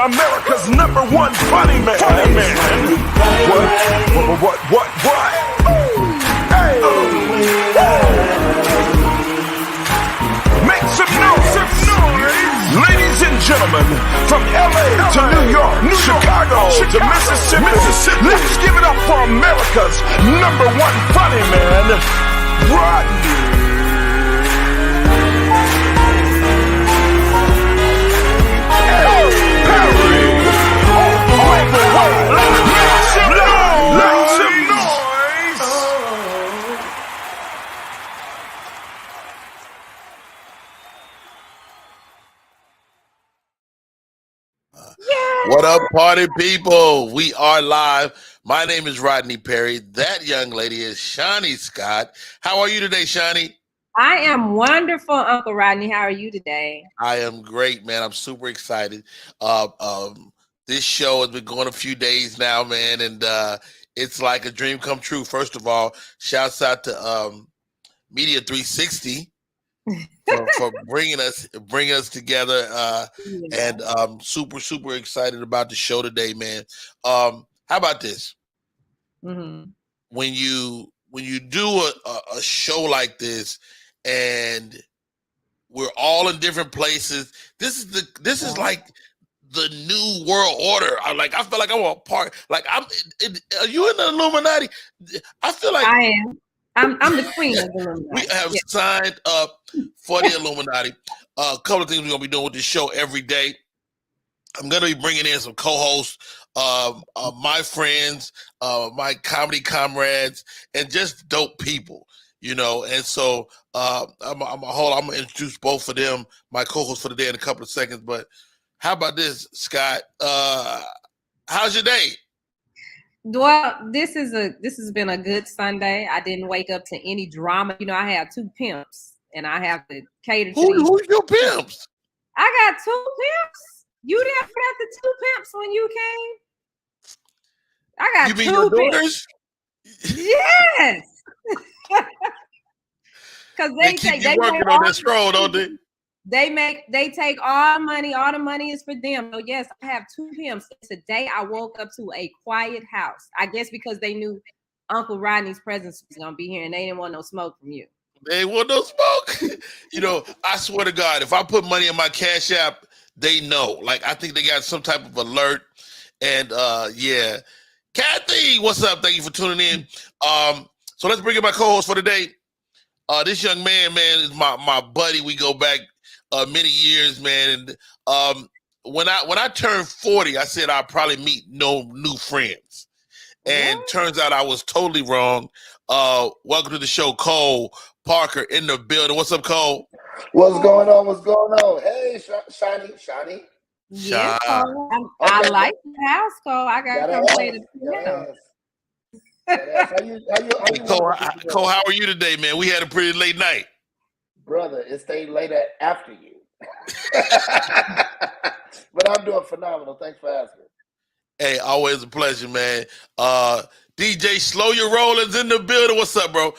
America's #1 funny man. What? Hey. Make some noise. Ladies and gentlemen, from LA to New York, Chicago to Mississippi, let's give it up for America's #1 funny man, Rodney. What up, party people? We are live. My name is Rodney Perry. That young lady is Shawnee Scott. How are you today, Shawnee? I am wonderful, Uncle Rodney. How are you today? I am great, man. I'm super excited. This show has been going a few days now, man, and it's like a dream come true. First of all, shouts out to Media 360 for bringing us together, and I'm super excited about the show today, man. How about this? Mm-hmm. When you do a show like this, and we're all in different places, this is like the new world order. I feel like I'm a part. Like are you in the Illuminati? I feel like I am. I'm the queen of the Illuminati. We have signed up for the Illuminati. A couple of things we're gonna be doing with this show every day. I'm gonna be bringing in some co-hosts, my friends, my comedy comrades, and just dope people, you know. And so I'm gonna introduce both of them, my co-hosts for the day, in a couple of seconds. But how about this, Scott? How's your day? Well, this has been a good Sunday. I didn't wake up to any drama. You know, I have 2 pimps, and I have to cater to Who's your pimps? I got 2 pimps. You didn't have the 2 pimps when you came? I got 2 pimps. You mean your daughters? Yes. Because they keep you working on that stroll, don't they? They take all money. All the money is for them. So yes, I have 2 pimps. Today I woke up to a quiet house. I guess because they knew Uncle Rodney's presence was gonna be here, and they didn't want no smoke from you. They didn't want no smoke. You know, I swear to God, if I put money in my Cash App, they know. Like, I think they got some type of alert. And yeah, Kathy, what's up? Thank you for tuning in. So let's bring in my co-host for today. This young man, is my buddy. We go back many years, man. And when I turned 40, I said I'd probably meet no new friends. And turns out I was totally wrong. Welcome to the show, Cole Parker in the building. What's up, Cole? What's going on? Hey, Shawnee. Yeah, Cole. I like the house, Cole. I got to come play the piano. Cole, how are you today, man? We had a pretty late night. Brother, it stayed later after you. But I'm doing phenomenal. Thanks for asking. Hey, always a pleasure, man. DJ Slow Your Rollins in the building. What's up, bro?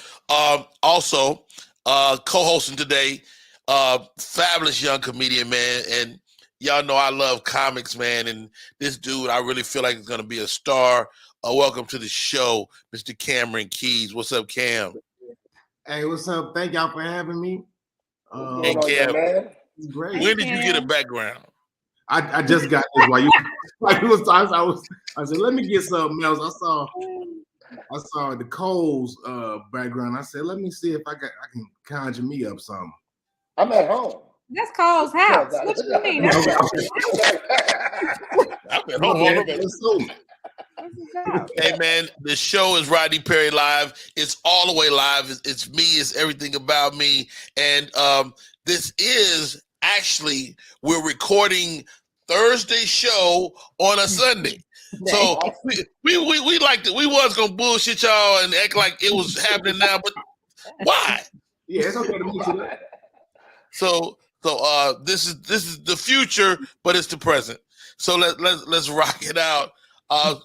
Also, co-hosting today, fabulous young comedian, man. And y'all know I love comics, man. And this dude, I really feel like is going to be a star. Welcome to the show, Mr. Cameron Keys. What's up, Cam? Hey, what's up? Thank y'all for having me. Hey, Cam. It's great. When did you get a background? I just got this while you I said, let me get something else. I saw the Cole's background. I said, let me see if I can conjure me up something. I'm at home. That's Cole's house. What you mean? I'm at home. Hey, man, the show is Rodney Perry Live. It's all the way live. It's me. It's everything about me. And this is actually, we're recording Thursday show on a Sunday. So we liked it. We was gonna bullshit y'all and act like it was happening now, but why? Yeah, it's okay to meet you. So this is the future, but it's the present. So let's rock it out. A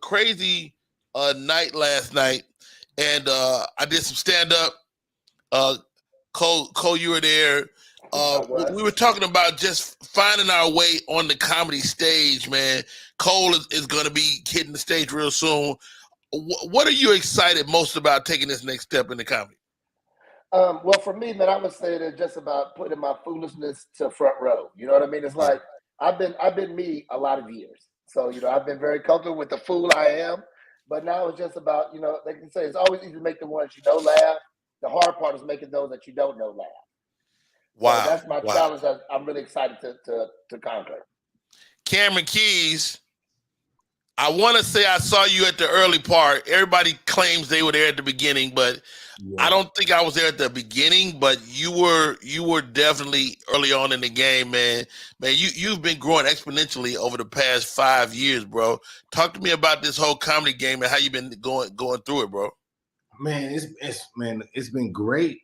crazy night last night, and I did some stand up. Cole, you were there. We were talking about just finding our way on the comedy stage, man. Cole is going to be hitting the stage real soon. What are you excited most about taking this next step in the comedy? Well, for me, man, I would say that just about putting my foolishness to front row. You know what I mean? It's like I've been me a lot of years. So, I've been very comfortable with the fool I am. But now it's just about, they can say it's always easy to make the ones laugh. The hard part is making those that you don't know laugh. Wow. So that's my challenge that I'm really excited to conquer. Cameron Keys, I want to say I saw you at the early part. Everybody claims they were there at the beginning, but I don't think I was there at the beginning, but you were definitely early on in the game, man. Man, you've been growing exponentially over the past 5 years, bro. Talk to me about this whole comedy game and how you've been going through it, bro. Man, it's been great.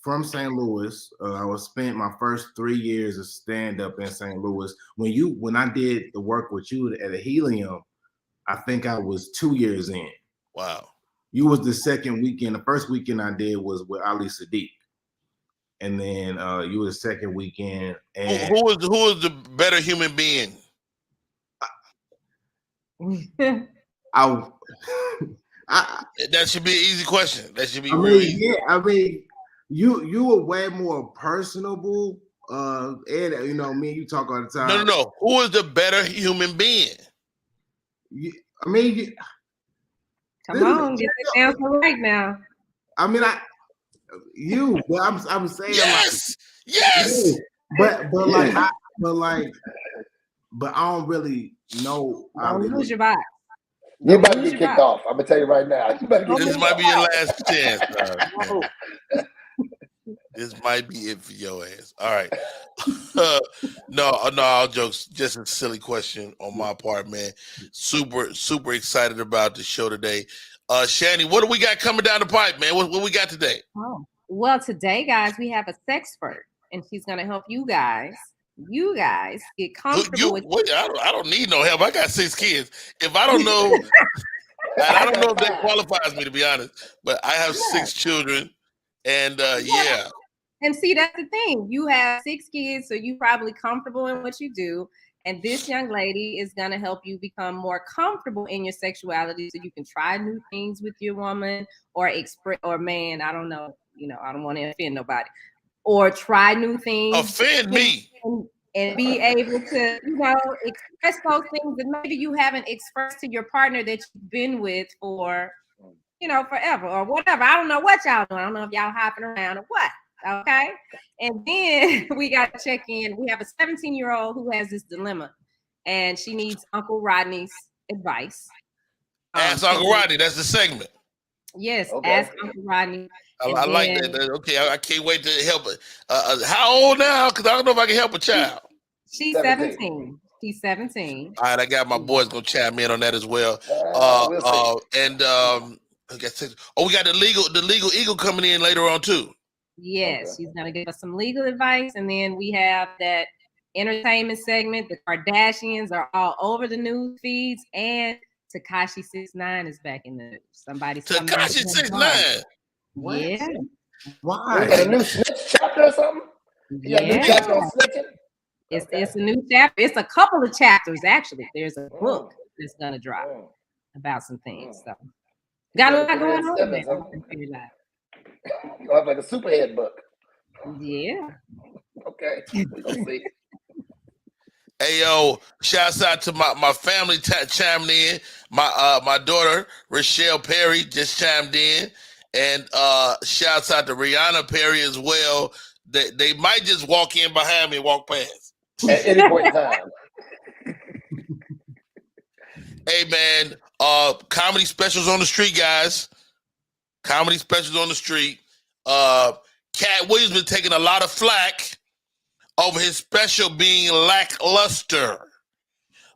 From St. Louis, I spent my first 3 years of stand-up in St. Louis. When I did the work with you at a Helium, I think I was 2 years in. Wow. You was the second weekend. The first weekend I did was with Ali Sadiq. And then you were the second weekend. And who was the better human being? That should be an easy question. That should be real easy. Yeah, I mean, you were way more personable. And me and you talk all the time. No. Who is the better human being? Come on, get the answer right now. I mean, but I'm saying yes. But I don't really know. Don't lose your vibe. You about to get kicked off. I'm gonna tell you right now. This might be your last chance. This might be it for your ass. All right. No, all jokes. Just a silly question on my part, man. Super excited about the show today. Shani, what do we got coming down the pipe, man? What we got today? Oh, well, today, guys, we have a sexpert, and she's gonna help you guys get comfortable with. I don't need no help. I got 6 kids. If I don't know, I don't know if that qualifies me, to be honest. But I have 6 children, and yeah. And see, that's the thing. You have 6 kids, so you're probably comfortable in what you do. And this young lady is going to help you become more comfortable in your sexuality so you can try new things with your woman or man. I don't know. I don't want to offend nobody. Or try new things. Offend me. And be able to, express those things that maybe you haven't expressed to your partner that you've been with for, forever or whatever. I don't know what y'all doing. I don't know if y'all hopping around or what. Okay. And then we got to check in. We have a 17-year-old who has this dilemma and she needs Uncle Rodney's advice. Ask Uncle Rodney. That's the segment. Yes. Okay. Ask Uncle Rodney. I like that. Okay. I can't wait to help her. How old now? Because I don't know if I can help a child. She's 17. She's 17. All right. I got my boys going to chime in on that as well. We got the legal eagle coming in later on too. Yes, she's gonna give us some legal advice, and then we have that entertainment segment. The Kardashians are all over the news feeds, and Tekashi 6ix9ine is back in the news. Tekashi 6ix9ine. Yeah. Why? A new snitch chapter or something? Yeah. New chapter on snitching? It's a new chapter. It's a couple of chapters actually. There's a book that's gonna drop about some things. So got a lot going on there. You'll have like a superhead book. Yeah. Okay. We're gonna see. Hey yo, shouts out to my family chiming in. My daughter Rochelle Perry just chimed in, and shouts out to Rihanna Perry as well. They might just walk in behind me and walk past at any point in time. Hey man, comedy specials on the street, guys. Comedy specials on the street. Katt Williams been taking a lot of flack over his special being lackluster.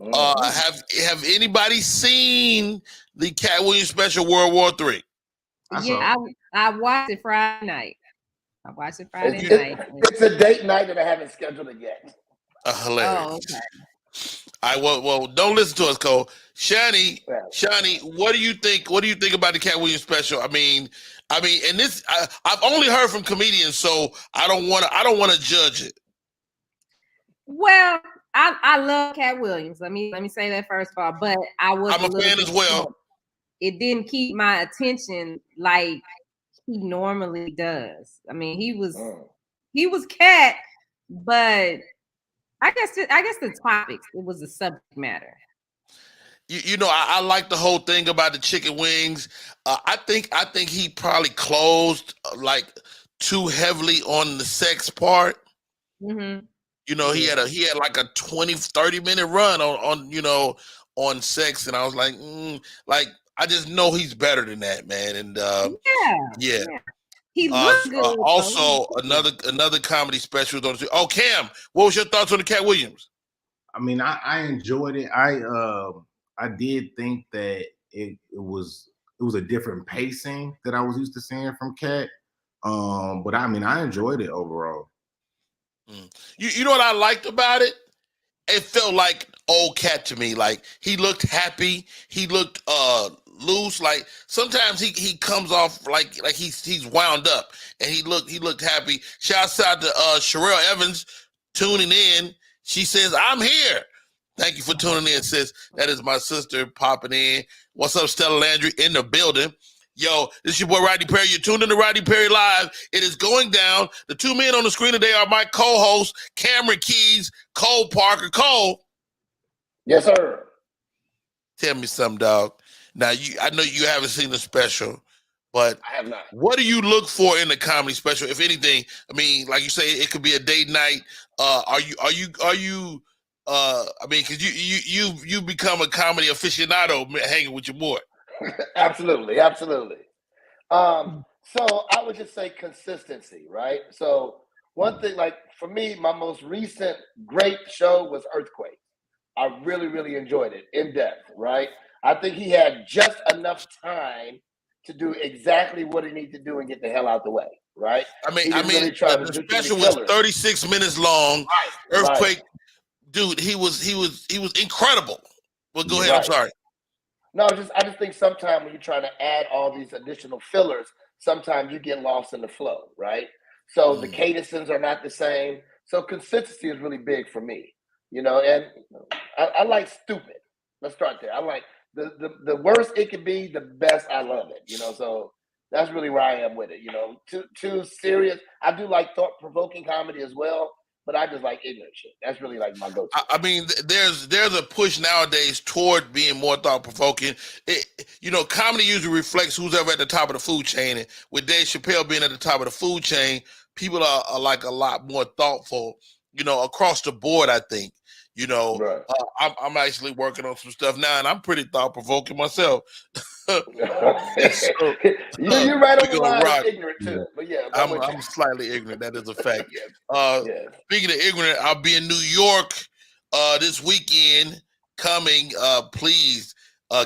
Have anybody seen the Katt Williams special World War III? Yeah, I watched it Friday night. Night. It's a date night and I haven't scheduled it yet. Hilarious. Oh, okay. Well, don't listen to us, Cole. Shani, what do you think? What do you think about the Katt Williams special? I mean, and this I've only heard from comedians, so I don't want to judge it. Well, I love Katt Williams. Let me say that first of all, but I'm a fan as well. It didn't keep my attention like he normally does. I mean, he was Katt, but I guess the topics, it was the subject matter. You know, I like the whole thing about the chicken wings. I think he probably closed like too heavily on the sex part. Mm-hmm. You know, he had like a 20-30 minute run on sex, and I was like, I just know he's better than that, man. And yeah. He looked good. Also, another comedy special. Oh, Cam, what was your thoughts on the Katt Williams? I mean, I enjoyed it. I did think that it was a different pacing that I was used to seeing from Katt. But I mean, I enjoyed it overall. You know what I liked about it? It felt like old Katt to me. Like he looked happy. He looked loose. Like sometimes he comes off like he's wound up, and he looked happy. Shouts out to Sherelle Evans tuning in. She says, "I'm here." Thank you for tuning in, sis. That is my sister popping in. What's up, Stella Landry in the building? Yo, this is your boy Rodney Perry. You're tuned in to Rodney Perry Live. It is going down. The two men on the screen today are my co-hosts, Cameron Keys, Cole Parker. Cole. Yes, sir. Tell me something, dog. Now, I know you haven't seen the special, but I have not. What do you look for in the comedy special, if anything? I mean, like you say, it could be a date night. Are you? I mean, because you become a comedy aficionado hanging with your boy. Absolutely. So I would just say consistency, right? So one thing, like for me, my most recent great show was Earthquake. I really, really enjoyed it in depth, right? I think he had just enough time to do exactly what he needed to do and get the hell out the way, right? I mean, the special was 36 minutes long. Right, Earthquake, right. Dude, he was incredible. Well, go ahead. Right. I'm sorry. No, I just think sometimes when you're trying to add all these additional fillers, sometimes you get lost in the flow, right? So the cadences are not the same. So consistency is really big for me, and I like stupid. Let's start there. I like the worse it can be, the best I love it, so that's really where I am with it, too serious. I do like thought-provoking comedy as well, but I just like ignorant shit. That's really like my go-to. I mean, there's a push nowadays toward being more thought-provoking. Comedy usually reflects who's ever at the top of the food chain. And with Dave Chappelle being at the top of the food chain, people are like a lot more thoughtful, across the board, I think. Right. I'm actually working on some stuff now, and I'm pretty thought-provoking myself. You're right on the line of ignorant too, but yeah, I'm slightly ignorant. That is a fact. Speaking of ignorant, I'll be in New York this weekend. Coming, please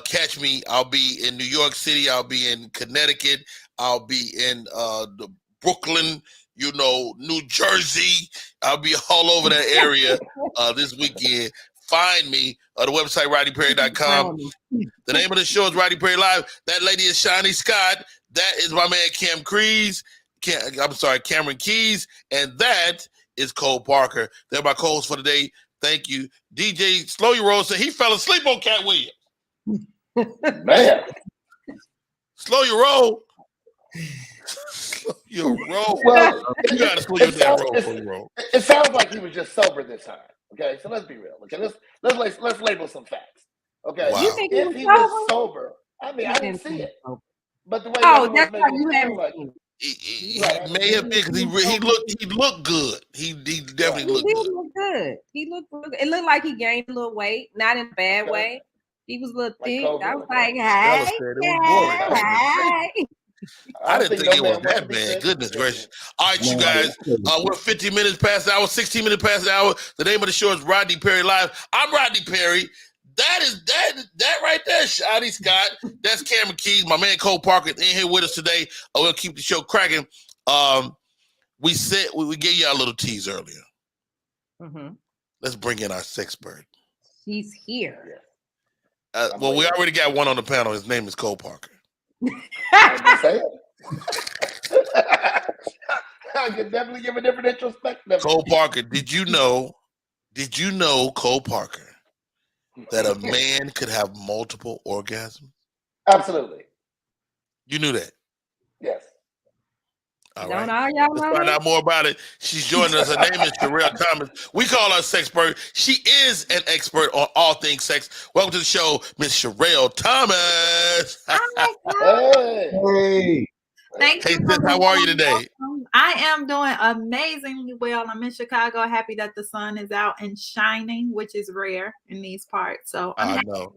catch me. I'll be in New York City. I'll be in Connecticut. I'll be in the Brooklyn. New Jersey. I'll be all over that area this weekend. Find me on the website, RodneyPerry.com. The name of the show is Rodney Perry Live. That lady is Shani Scott. That is my man Cameron Keys. And that is Cole Parker. They're my co-hosts for today. Thank you. DJ Slow Your Roll said he fell asleep on Katt Williams. Man. Slow your roll. Your roll. Well, you gotta slow your damn roll. It sounds like he was just sober this time. Okay, so let's be real. Okay, let's label some facts. Okay, wow. You think if he was sober, I mean, I didn't see it, but the way that's why you haven't like, he may have been because he looked good. He definitely looked good. He looked good. It looked like he gained a little weight, not in a bad way. He was a little thick. I was like, hey. I didn't think it was that bad. Goodness gracious. All right, you guys. We're 15 minutes past the hour, 16 minutes past the hour. The name of the show is Rodney Perry Live. I'm Rodney Perry. That right there, Shotty Scott. That's Cameron Keys. My man Cole Parker is in here with us today. We'll keep the show cracking. We said we gave you a little tease earlier. Mm-hmm. Let's bring in our sex bird. He's here. Well, we already got one on the panel. His name is Cole Parker. I'm just saying. I can definitely give a different introspective. Cole Parker, did you know, Cole Parker, that a man could have multiple orgasms? Absolutely. You knew that? Yes. All Don't right. all y'all Let's know find that? out more about it. She's joining us. Her name is Sherelle Thomas. We call her Sexpert. She is an expert on all things sex. Welcome to the show, Miss Sherelle Thomas. Hey. Thank Hey, you. sis, how are you today? I am doing amazingly well. I'm in Chicago, happy that the sun is out and shining, which is rare in these parts. So I'm I happy. know.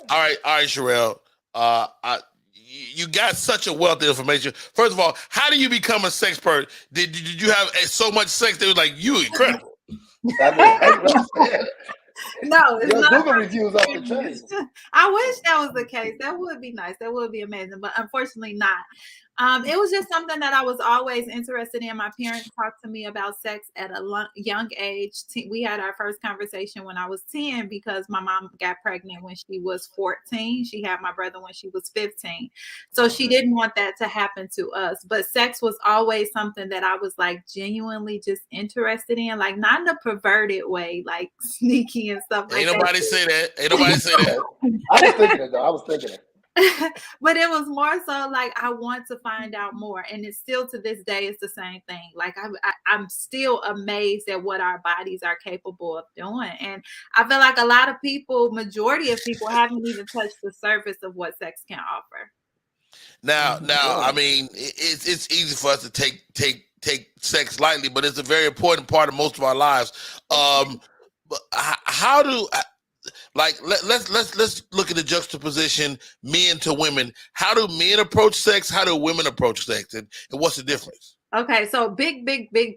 All right, Sherelle. You got such a wealth of information. First of all, how do you become a sexpert? Did you have so much sex that was like, you incredible? No, it's Your not. Google reviews off the chain. I wish that was the case. That would be nice. That would be amazing, but unfortunately not. It was just something that I was always interested in. My parents talked to me about sex at a young age. We had our first conversation when I was 10 because my mom got pregnant when she was 14. She had my brother when she was 15. So she didn't want that to happen to us. But sex was always something that I was like genuinely just interested in, like not in a perverted way, like sneaky and stuff like that. Ain't nobody say that. I was thinking it, though. I was thinking it. But it was more so like I want to find out more, and it's still to this day it's the same thing. Like I'm still amazed at what our bodies are capable of doing, and I feel like a lot of people, majority of people, haven't even touched the surface of what sex can offer. Now, I mean, it's easy for us to take sex lightly, but it's a very important part of most of our lives. But how do let's look at the juxtaposition men to women. How do men approach sex? How do women approach sex? And what's the difference? Okay, so big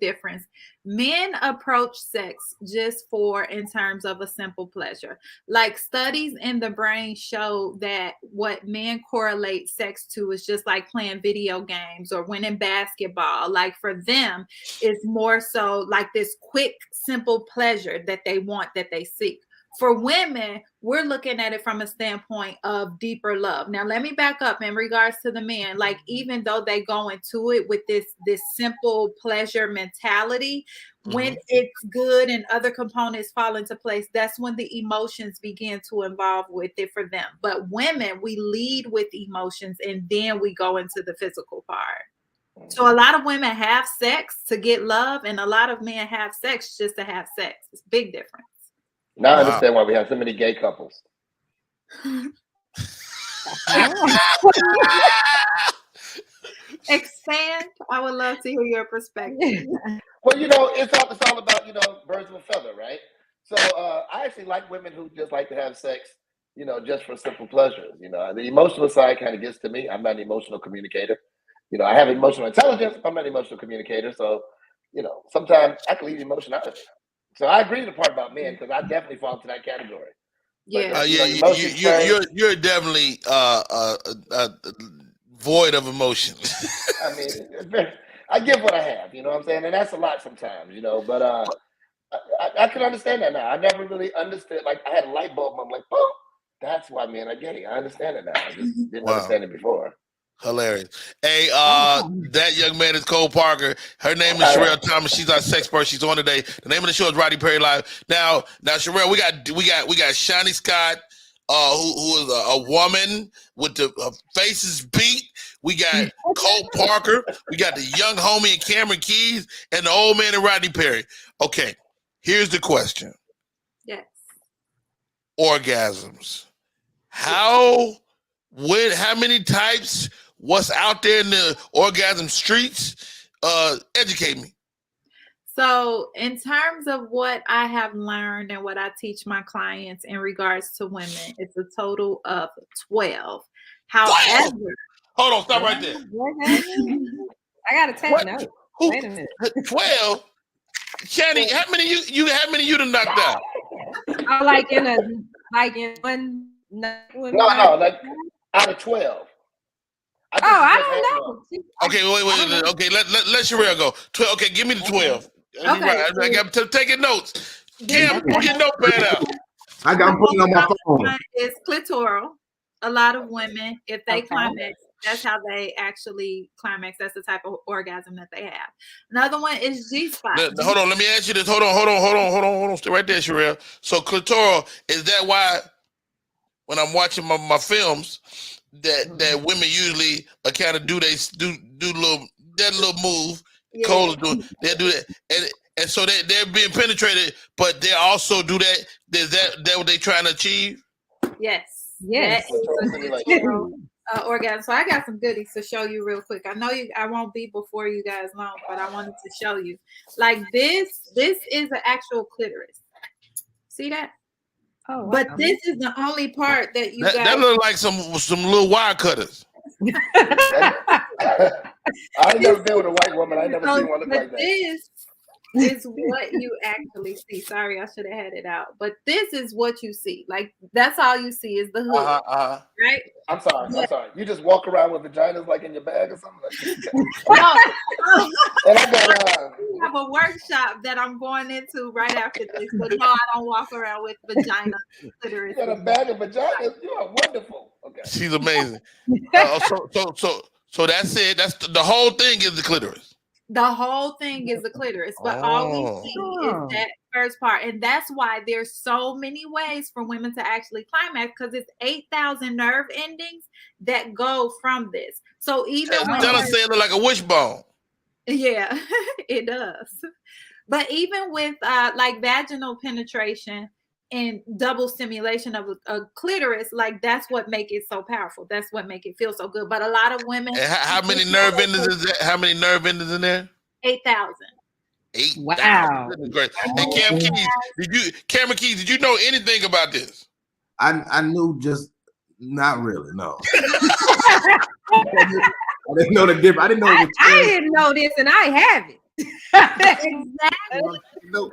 difference. Men approach sex just in terms of a simple pleasure. Like studies in the brain show that what men correlate sex to is just like playing video games or winning basketball. Like for them, it's more so like this quick, simple pleasure that they want, that they seek. For women, we're looking at it from a standpoint of deeper love. Now, let me back up in regards to the men. Like, even though they go into it with this simple pleasure mentality, when it's good and other components fall into place, that's when the emotions begin to involve with it for them. But women, we lead with emotions and then we go into the physical part. So a lot of women have sex to get love, and a lot of men have sex just to have sex. It's a big difference. Now I understand why we have so many gay couples. Expand. I would love to hear your perspective. Well, it's all about, birds of a feather, right? So I actually like women who just like to have sex, just for simple pleasures. The emotional side kind of gets to me. I'm not an emotional communicator. I have emotional intelligence. I'm not an emotional communicator. So, sometimes I can leave emotion out of it. So I agree with the part about men because I definitely fall into that category. Yeah, you're definitely void of emotion. I mean, I give what I have. You know what I'm saying, and that's a lot sometimes. But I can understand that now. I never really understood. Like I had a light bulb. I'm like, boom. That's why men are gay. I understand it now. I just didn't understand it before. Hilarious. Hey, that young man is Cole Parker. Her name is Sherelle Thomas. She's our sexpert. She's on today. The name of the show is Roddy Perry Live. Now, Sherelle, we got Shani Scott, who is a woman with the faces beat. We got Cole Parker. We got the young homie in Cameron Keys, and the old man in Rodney Perry. Okay, here's the question. Yes. Orgasms. How many types? What's out there in the orgasm streets? Educate me. So in terms of what I have learned and what I teach my clients in regards to women, it's a total of 12. However, hold on, stop right there. I gotta take notes. Wait a minute. 12? Channing, how many you done knocked out? Oh, like in one. No, like out of 12. I don't know. Okay, wait. Okay, let Sherelle go. 12. Okay, give me the 12. Okay. I got to taking notes. Cam, get your notepad out. I'm putting it on my phone. It's clitoral. A lot of women, if they Okay. climax, that's how they actually climax. That's the type of orgasm that they have. Another one is G-spot. Hold on, let me ask you this. Hold on. Stay right there, Sherelle. So clitoral, is that why when I'm watching my films that women usually kind of do that little move? Yeah. Cole is doing, they do that, and so they're being penetrated, but they also do that. Is that what they trying to achieve? Yes. Yes. That is orgasm. So I got some goodies to show you real quick. I know I won't be before you guys long, but I wanted to show you. Like this is an actual clitoris. See that? Oh, wow. But this is the only part that you That look like some little wire cutters. I never been with a white woman. I never seen one look like that. This is what you actually see. Sorry, I should have had it out. But this is what you see. Like that's all you see is the hood, right? I'm sorry. You just walk around with vaginas like in your bag or something like that? No. And I got We have a workshop that I'm going into right after this, but no, I don't walk around with vagina clitoris. you got a bag of vaginas. You are wonderful. Okay. She's amazing. So that's it. That's the whole thing is the clitoris. The whole thing is the clitoris, but all we see is that first part, and that's why there's so many ways for women to actually climax because it's 8,000 nerve endings that go from this. So even Tell us, say it look like a wishbone. Yeah, it does. But even with like vaginal penetration and double stimulation of a clitoris, like that's what make it so powerful. That's what make it feel so good. But a lot of women. And how many nerve endings is that? How many nerve endings in there? 8,000. 8,000. Wow. Great. And Cameron Keys, did you know anything about this? I knew just not really, no. I didn't know the difference. I didn't know it was I didn't know this, and I have it. Exactly.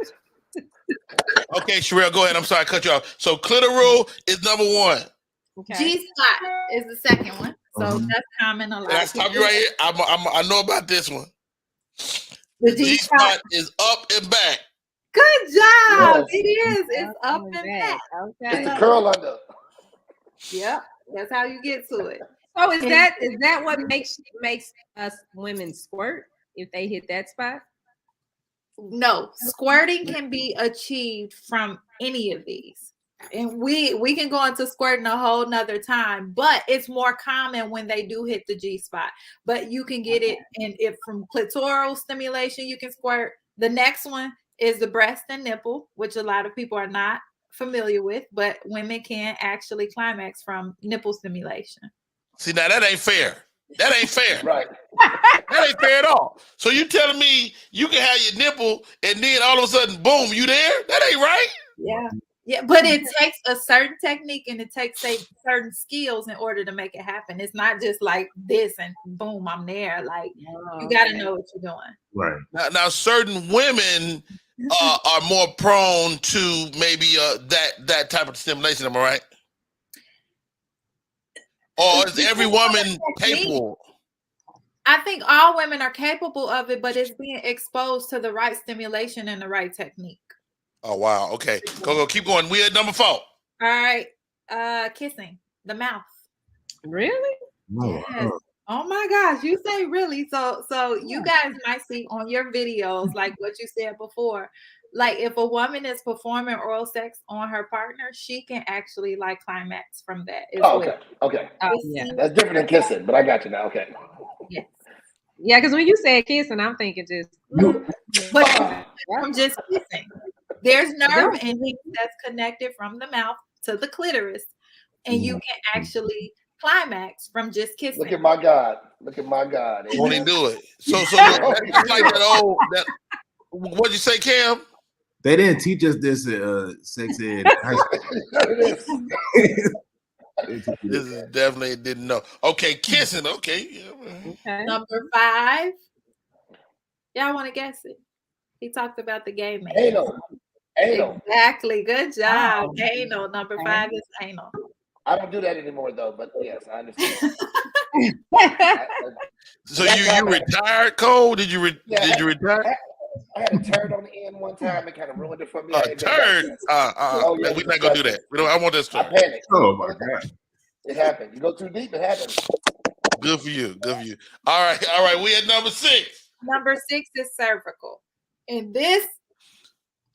Okay, Sherelle, go ahead. I'm sorry, I cut you off. So clitoral is number one. Okay. G-spot is the second one. So that's common a lot. And I stop you right here. I know about this one. The G-spot is up and back. Good job. Yes. It is. It's up and back. Okay. It's the curl under. Yep. That's how you get to it. So is that what makes us women squirt if they hit that spot? No, squirting can be achieved from any of these. And we can go into squirting a whole nother time, but it's more common when they do hit the G-spot. But you can get it from clitoral stimulation, you can squirt. The next one is the breast and nipple, which a lot of people are not familiar with, but women can actually climax from nipple stimulation. See, now that ain't fair. That ain't fair. Right. That ain't fair at all. So you telling me you can have your nipple and then all of a sudden, boom, you there? That ain't right. Yeah, but it takes a certain technique and it takes certain skills in order to make it happen. It's not just like this and boom, I'm there. Like you got to know what you're doing. right. Now certain women are more prone to maybe that type of stimulation. Am I right? Or is every woman capable? I think all women are capable of it, but it's being exposed to the right stimulation and the right technique. Oh wow. Okay. Go. Keep going. We at number 4. All right. Kissing the mouth. Really? No. Yes. Oh my gosh, you say really. So you guys might see on your videos, like what you said before, like if a woman is performing oral sex on her partner, she can actually like climax from that. Okay. Yeah. That's different than kissing, but I got you now. Okay. Yes. Yeah, because when you said kissing, I'm thinking just. But from just kissing, there's nerve endings that's connected from the mouth to the clitoris, and you can actually climax from just kissing. Look at my God. Won't he do it? So it's like that old. What'd you say, Cam? They didn't teach us this sex ed. This is definitely didn't know. Okay, kissing. Okay. Okay. Number 5. Y'all want to guess it? He talked about the gay man. Anal. Exactly. Good job. Anal. Number 5 is anal. I don't do that anymore though, but yes, I understand. So you retired, Cole? Did you retire? I had a turd on the end one time. It kind of ruined it for me. A turd? Oh, yeah, we're not gonna do that. I want this I turd. panicked. Oh my God. It happened. You go too deep, it happens. Good for you. Good for you. All right. We at number 6. Number 6 is cervical. And this,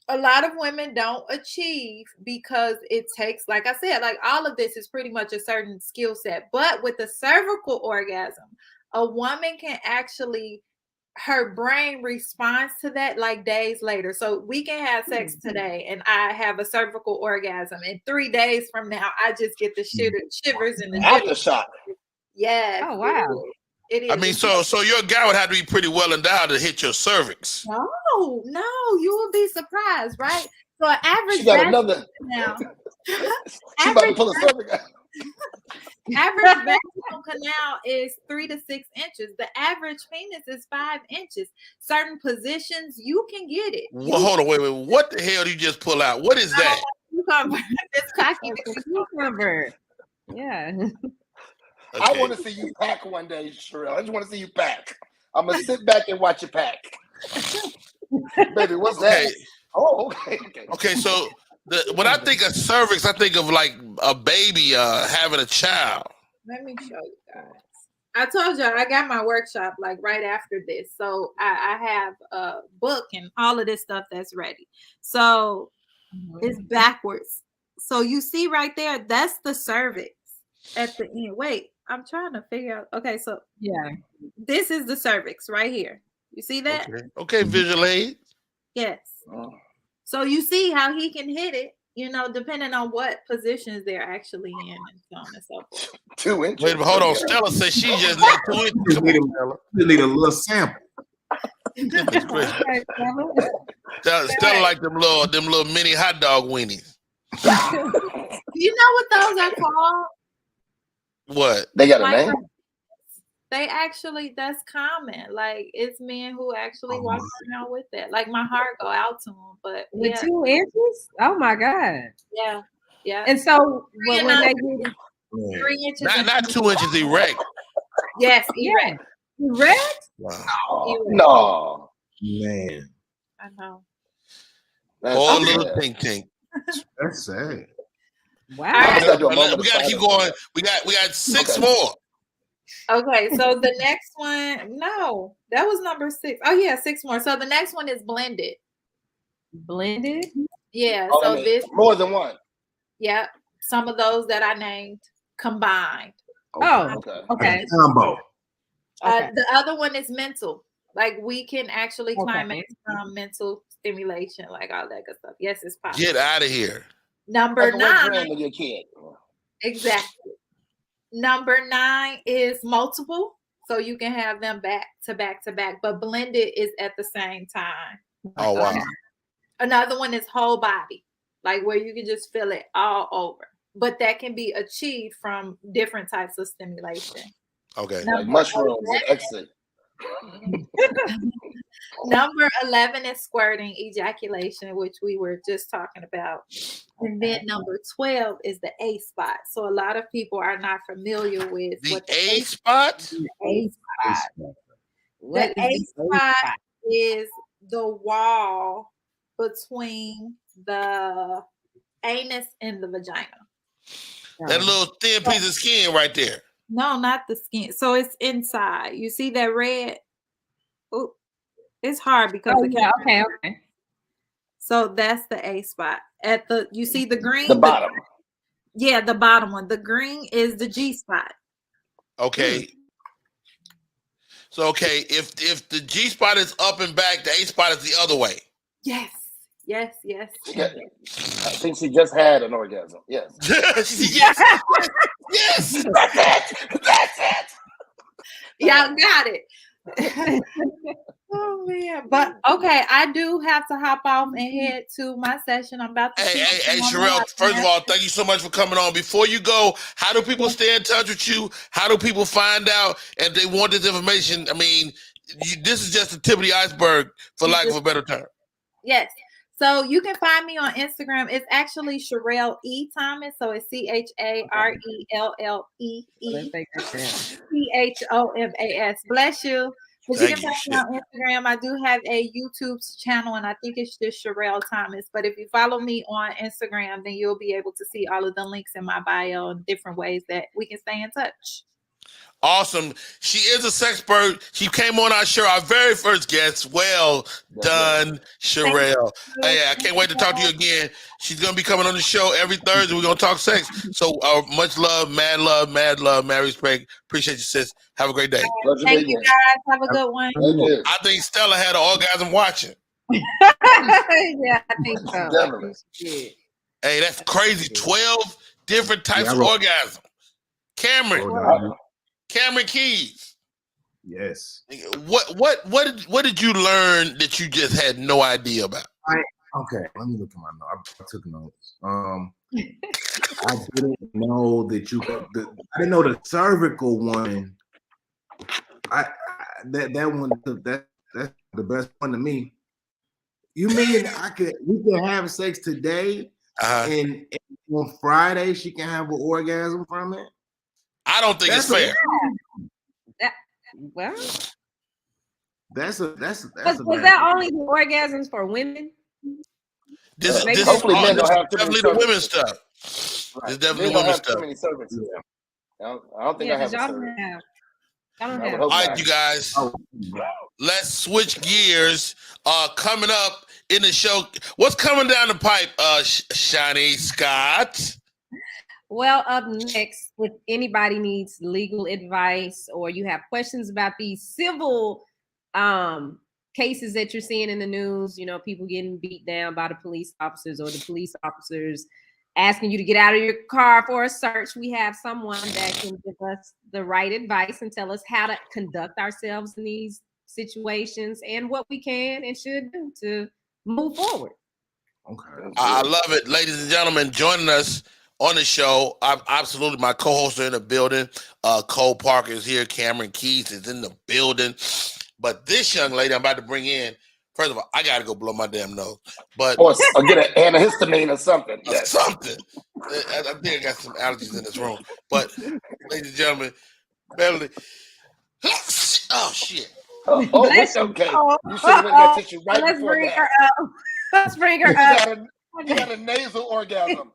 a lot of women don't achieve because it takes, like I said, like all of this is pretty much a certain skill set. But with the cervical orgasm, a woman can actually, her brain responds to that like days later. So we can have sex today and I have a cervical orgasm. And 3 days from now, I just get the shivers and the Aftershock. Yeah. Oh, wow. It is. I mean, so your guy would have to be pretty well endowed to hit your cervix. No, you will be surprised, right? So an average She got another. now. She about to pull a cervix out. Average vaginal canal is 3 to 6 inches. The average penis is 5 inches. Certain positions you can get it. Well, hold on, wait. What the hell did you just pull out? What is that? This cocky. Cucumber. Yeah. Okay. I want to see you pack one day, Sherelle. I just want to see you pack. I'm gonna sit back and watch you pack. Baby, what's that? Oh, okay. Okay, so when I think of cervix, I think of like a baby having a child. Let me show you guys. I told you I got my workshop like right after this. So I have a book and all of this stuff that's ready. So it's backwards. So you see right there, that's the cervix at the end. Wait, I'm trying to figure out. Okay, so Yeah. this is the cervix right here. You see that? Okay, visual aid. Yes. So you see how he can hit it, depending on what positions they're actually in and so on and so forth. 2 inches. Wait, but hold on. Stella says she just need 2 inches. Come on, Stella. You need a little sample. Goodness gracious. Stella like them little mini hot dog weenies. You know what those are called? What? They got a name? They actually, that's common. Like it's men who actually walk around with that. Like my heart go out to them, but With 2 inches? Oh my God. Yeah. And so when they get 3 inches, Not 2 inches erect. yes, erect. erect? Wow. No. Man, I know. That's Or a sad. little tink. that's sad. Wow. I just gotta do a We moment of gotta keep silence. going. We got 6 Okay. more. Okay, so the next one, no, that was number 6. Oh yeah, 6 more. So the next one is blended. Blended? Yeah. Oh, So I mean, this, more than one. yeah, some of those that I named combined. Oh, Okay. okay. Combo. Okay. The other one is mental. Like we can actually Okay. climax from mental stimulation, like all that good stuff. Yes, it's possible. Get out of here. Number Like a wet 9, dream of your kid. exactly. Number 9 is multiple, so you can have them back to back to back, but blended is at the same time. Oh wow. Another one is whole body, like where you can just feel it all over, but that can be achieved from different types of stimulation. Okay. Like mushrooms and exit. Number 11 is squirting, ejaculation, which we were just talking about. And then number 12 is the A spot. So a lot of people are not familiar with The what the A spot? A spot. What The A is the spot is the wall between the anus and the vagina. That little thin piece of skin right there. No, not the skin. So it's inside. You see that red? Oh, it's hard because Oh, the yeah. camera- Okay. So that's the A spot. You see the green? The bottom. Yeah, the bottom one. The green is the G spot. Okay. So if the G spot is up and back, the A spot is the other way. Yes. Yeah. I think she just had an orgasm. Yes. yes. Yes. That's it. Y'all got it. Oh man. But okay, I do have to hop off and head to my session. I'm about to Hey, Sherelle, first of all, thank you so much for coming on. Before you go, how do people stay in touch with you? How do people find out if they want this information? I mean, this is just the tip of the iceberg, for lack of a better term. Yes. So you can find me on Instagram. It's actually Sherelle E. Thomas. So it's CHARELLEE THOMAS. Bless you. But you can find me on Instagram. I do have a YouTube channel, and I think it's just Sherelle Thomas. But if you follow me on Instagram, then you'll be able to see all of the links in my bio and different ways that we can stay in touch. Awesome. She is a sexpert. She came on our show, our very first guest. Well done, Sherelle. Hey, I can't wait to talk to you again. She's going to be coming on the show every Thursday. We're going to talk sex. So much love, mad respect. Appreciate you, sis. Have a great day. Thank you, guys. Have a good one. I think Stella had an orgasm watching. Yeah, I think so. Definitely. Hey, that's crazy. 12 different types of orgasm. Cameron Keys. Yes. What did you learn that you just had no idea about? Okay, let me look at my notes. I took notes. I didn't know that I didn't know the cervical one. That one that's the best one to me. You mean we can have sex today and on Friday she can have an orgasm from it? I don't think it's fair. Was that only the orgasms for women? This hopefully men don't have definitely the women's stuff. Right. It's definitely women's stuff. I don't think I have a cervix. I don't have. All right, you guys. Let's switch gears. Coming up in the show, what's coming down the pipe, Shani Scott? Well, up next, if anybody needs legal advice or you have questions about these civil cases that you're seeing in the news, people getting beat down by the police officers or the police officers asking you to get out of your car for a search, we have someone that can give us the right advice and tell us how to conduct ourselves in these situations and what we can and should do to move forward. Okay. I love it. Ladies and gentlemen, joining us on the show, absolutely, my co-hosts are in the building. Cole Parker is here. Cameron Keys is in the building. But this young lady I'm about to bring in, first of all, I got to go blow my damn nose. But or get an antihistamine or something. Something. I think I got some allergies in this room. But, ladies and gentlemen, Beverly. Oh, shit. That's okay. You should have got tissue right Let's before bring that. her up. Let's bring her up. He had a nasal orgasm.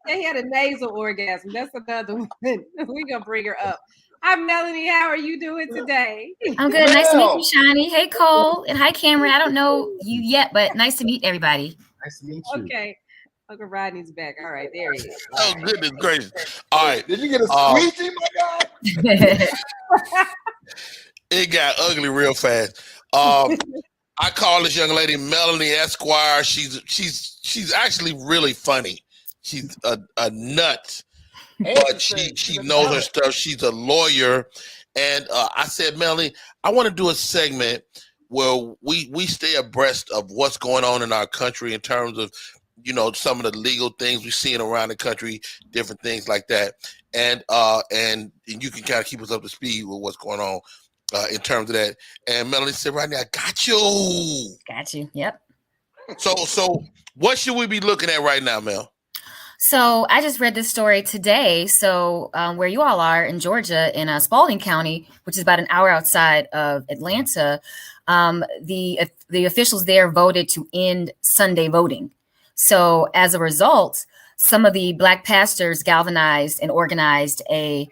He had a nasal orgasm. That's another one. We're going to bring her up. Hi, Melanie. How are you doing today? I'm good. Nice to meet you, Shani. Hey, Cole. And hi, Cameron. I don't know you yet, but nice to meet everybody. Nice to meet you. Okay. Uncle Rodney's back. All right. There he is. Oh, goodness gracious. All right. Did you get a squeegee, my guy? It got ugly real fast. I call this young lady Melanie Esquire. She's actually really funny. She's a nut, but she knows her stuff. She's a lawyer, and I said, Melanie, I want to do a segment where we stay abreast of what's going on in our country in terms of some of the legal things we're seeing around the country, different things like that, and you can kind of keep us up to speed with what's going on. In terms of that, and Melanie said, "Right now, I got you. Got you. Yep. So, what should we be looking at right now, Mel? So, I just read this story today. So, where you all are in Georgia, in Spalding County, which is about an hour outside of Atlanta, the officials there voted to end Sunday voting. So, as a result, some of the Black pastors galvanized and organized a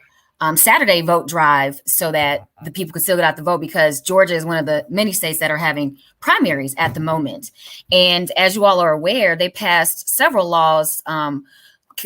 Saturday vote drive so that the people could still get out the vote, because Georgia is one of the many states that are having primaries at the moment. And as you all are aware, they passed several laws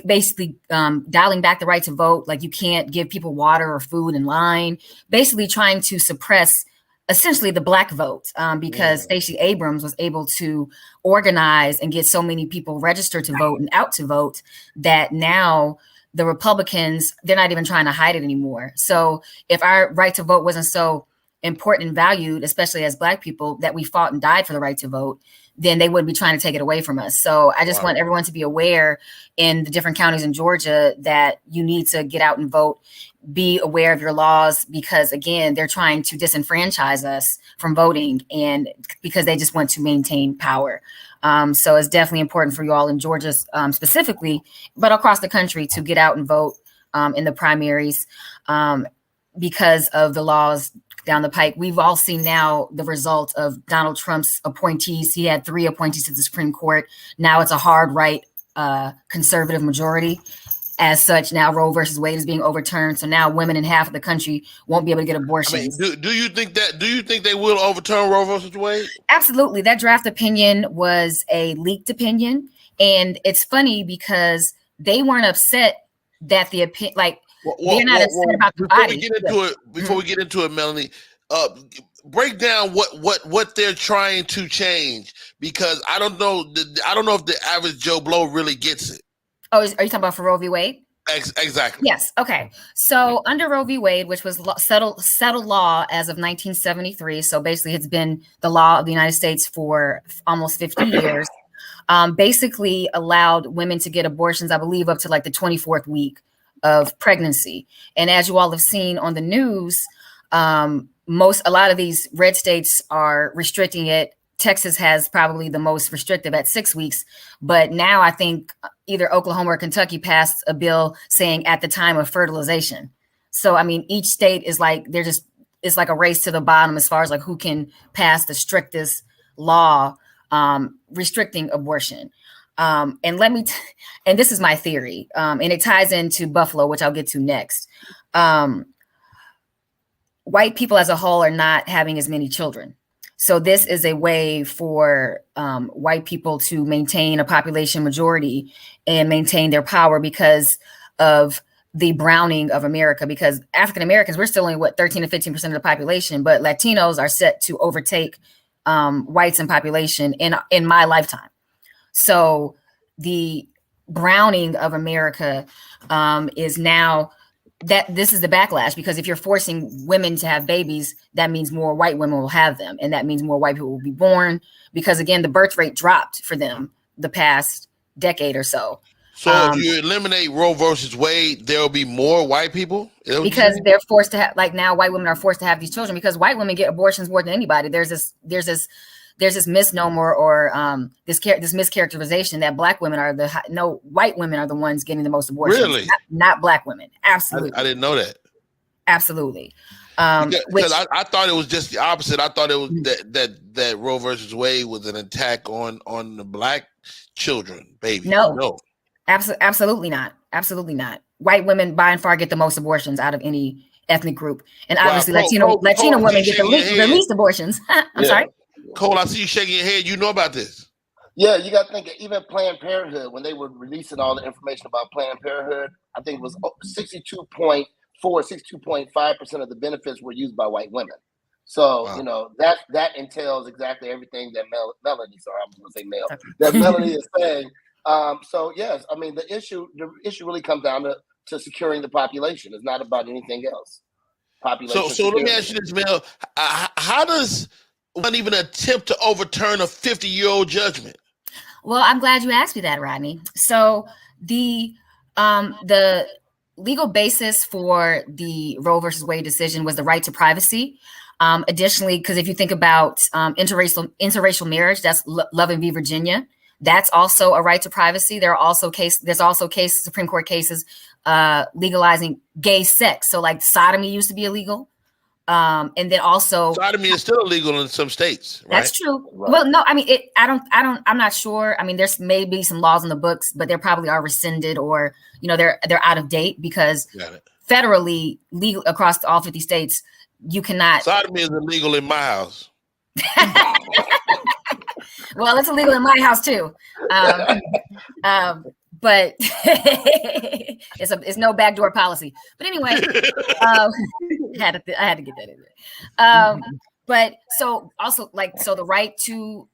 basically dialing back the right to vote. Like, you can't give people water or food in line, basically trying to suppress essentially the Black vote, because Stacey Abrams was able to organize and get so many people registered to vote and out to vote that now the Republicans, they're not even trying to hide it anymore. So if our right to vote wasn't so important and valued, especially as Black people, that we fought and died for the right to vote, then they wouldn't be trying to take it away from us. So I just want everyone to be aware in the different counties in Georgia that you need to get out and vote. Be aware of your laws, because again, they're trying to disenfranchise us from voting, and because they just want to maintain power. So it's definitely important for you all in Georgia specifically, but across the country, to get out and vote in the primaries. because of the laws down the pike. We've all seen now the result of Donald Trump's appointees. He had 3 appointees to the Supreme Court. Now it's a hard right conservative majority. As such, now Roe versus Wade is being overturned. So now women in half of the country won't be able to get abortions. I mean, do you think they will overturn Roe versus Wade? Absolutely. That draft opinion was a leaked opinion. And it's funny because they weren't upset that the opinion, like, they're not upset about the body. Before we get into it, Melanie, break down what they're trying to change, because I don't know if the average Joe Blow really gets it. Oh, are you talking about for Roe v. Wade? Exactly. Yes. Okay. So under Roe v. Wade, which was settled law as of 1973, so basically it's been the law of the United States for almost 50 years, basically allowed women to get abortions, I believe, up to like the 24th week of pregnancy. And as you all have seen on the news, a lot of these red states are restricting it. Texas has probably the most restrictive at 6 weeks. But now I think either Oklahoma or Kentucky passed a bill saying at the time of fertilization. So, I mean, each state is like, it's like a race to the bottom as far as like who can pass the strictest law restricting abortion. And and this is my theory, and it ties into Buffalo, which I'll get to next. White people as a whole are not having as many children. So this is a way for white people to maintain a population majority and maintain their power because of the browning of America. Because African Americans, we're still only 13 to 15% of the population, but Latinos are set to overtake whites in population in my lifetime. So the browning of America is now that this is the backlash, because if you're forcing women to have babies, that means more white women will have them. And that means more white people will be born because, again, the birth rate dropped for them the past decade or so. So if you eliminate Roe versus Wade, there will be more white people? Because they're forced to have, like now white women are forced to have these children because white women get abortions more than anybody. There's this misnomer or this mischaracterization that black women are white women are the ones getting the most abortions. Really? Not black women. Absolutely. I didn't know that. Absolutely. Because I thought it was just the opposite. I thought it was that Roe versus Wade was an attack on the black children, baby. No. Absolutely not. Absolutely not. White women by and far get the most abortions out of any ethnic group. And obviously Latino women get the least abortions. I'm sorry. Cole, I see you shaking your head. You know about this. Yeah, you got to think, even Planned Parenthood, when they were releasing all the information about Planned Parenthood, I think it was 62.5% of the benefits were used by white women. So, wow. That entails exactly everything that Melanie, sorry, I'm going to say Mel, that Melanie is saying. So, yes, I mean, the issue really comes down to securing the population. It's not about anything else. Population. So let me ask you this, Mel. How does one even attempt to overturn a 50-year-old judgment? Well, I'm glad you asked me that, Rodney. So the legal basis for the Roe versus Wade decision was the right to privacy. Additionally, because if you think about interracial marriage, that's Love v. Virginia. That's also a right to privacy. There's also Supreme Court cases legalizing gay sex. So like sodomy used to be illegal. And then also sodomy is still illegal in some states, right? That's true. Right. Well, no, I mean, I'm not sure. I mean, there's maybe some laws in the books, but they probably are rescinded or, they're out of date because federally legal across all 50 states, you cannot. Sodomy is illegal in my house. Well, it's illegal in my house too. But it's no backdoor policy. But anyway, I had to get that in there. But so also the right to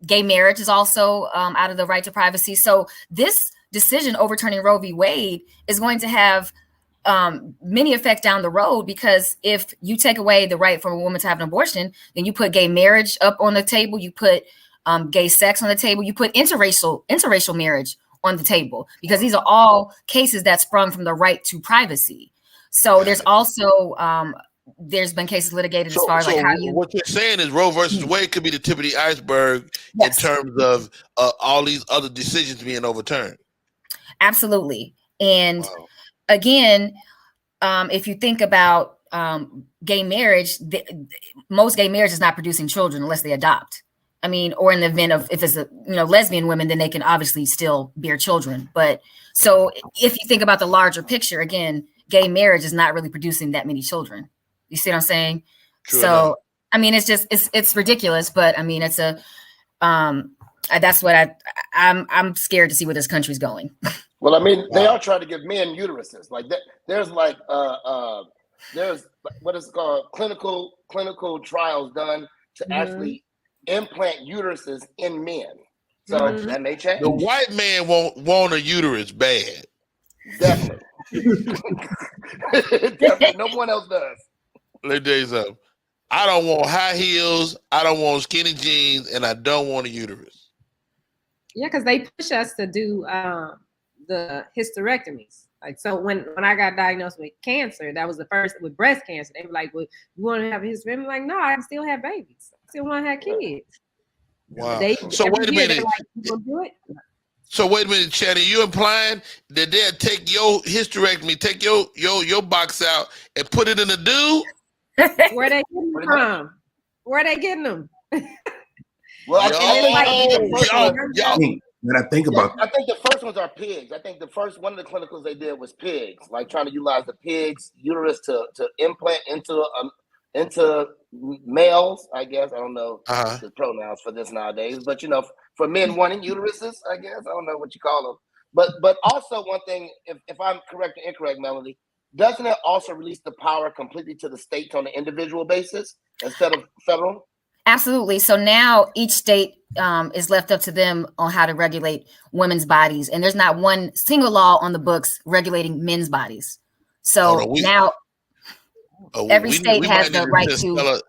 gay marriage is also out of the right to privacy. So this decision overturning Roe v. Wade is going to have many effects down the road, because if you take away the right for a woman to have an abortion, then you put gay marriage up on the table, you put gay sex on the table, you put interracial marriage on the table, because these are all cases that sprung from the right to privacy. So there's also there's been cases litigated as far as what you're saying is Roe versus Wade could be the tip of the iceberg in terms of all these other decisions being overturned. Absolutely. And again, if you think about gay marriage, most gay marriage is not producing children unless they adopt. I mean, or in the event of if it's a lesbian women, then they can obviously still bear children. But so if you think about the larger picture, again, gay marriage is not really producing that many children. You see what I'm saying? True so enough. I mean, it's just it's ridiculous. But I mean, it's a that's what I'm scared to see where this country's going. Well, I mean, they are trying to give men uteruses. Like that, there's like there's what is it called, clinical trials done to actually implant uteruses in men. So that may change. The white man want a uterus bad. Definitely. Definitely. No one else does. Let me tell you something. I don't want high heels. I don't want skinny jeans, and I don't want a uterus. Yeah, because they push us to do the hysterectomies. Like, so when I got diagnosed with cancer, that was the first with breast cancer. They were like, "Well, you want to have a hysterectomy?" I'm like, no, I can still have babies. I still want to have kids. Wow. So wait a minute. Like, you gonna do it? So wait a minute, Channing. You implying that they'll take your hysterectomy, take your box out, and put it in a dude? Where they getting them from? Where they getting them? Well, when I think about I think the first ones are pigs. I think the first one of the clinicals they did was pigs, like trying to utilize the pig's uterus to implant into males. I guess I don't know the pronouns for this nowadays, but for men wanting uteruses, I guess I don't know what you call them. But also one thing, if I'm correct or incorrect, Melody, doesn't it also release the power completely to the states on an individual basis instead of federal? Absolutely. So now each state is left up to them on how to regulate women's bodies. And there's not one single law on the books regulating men's bodies. So now every state has the right to.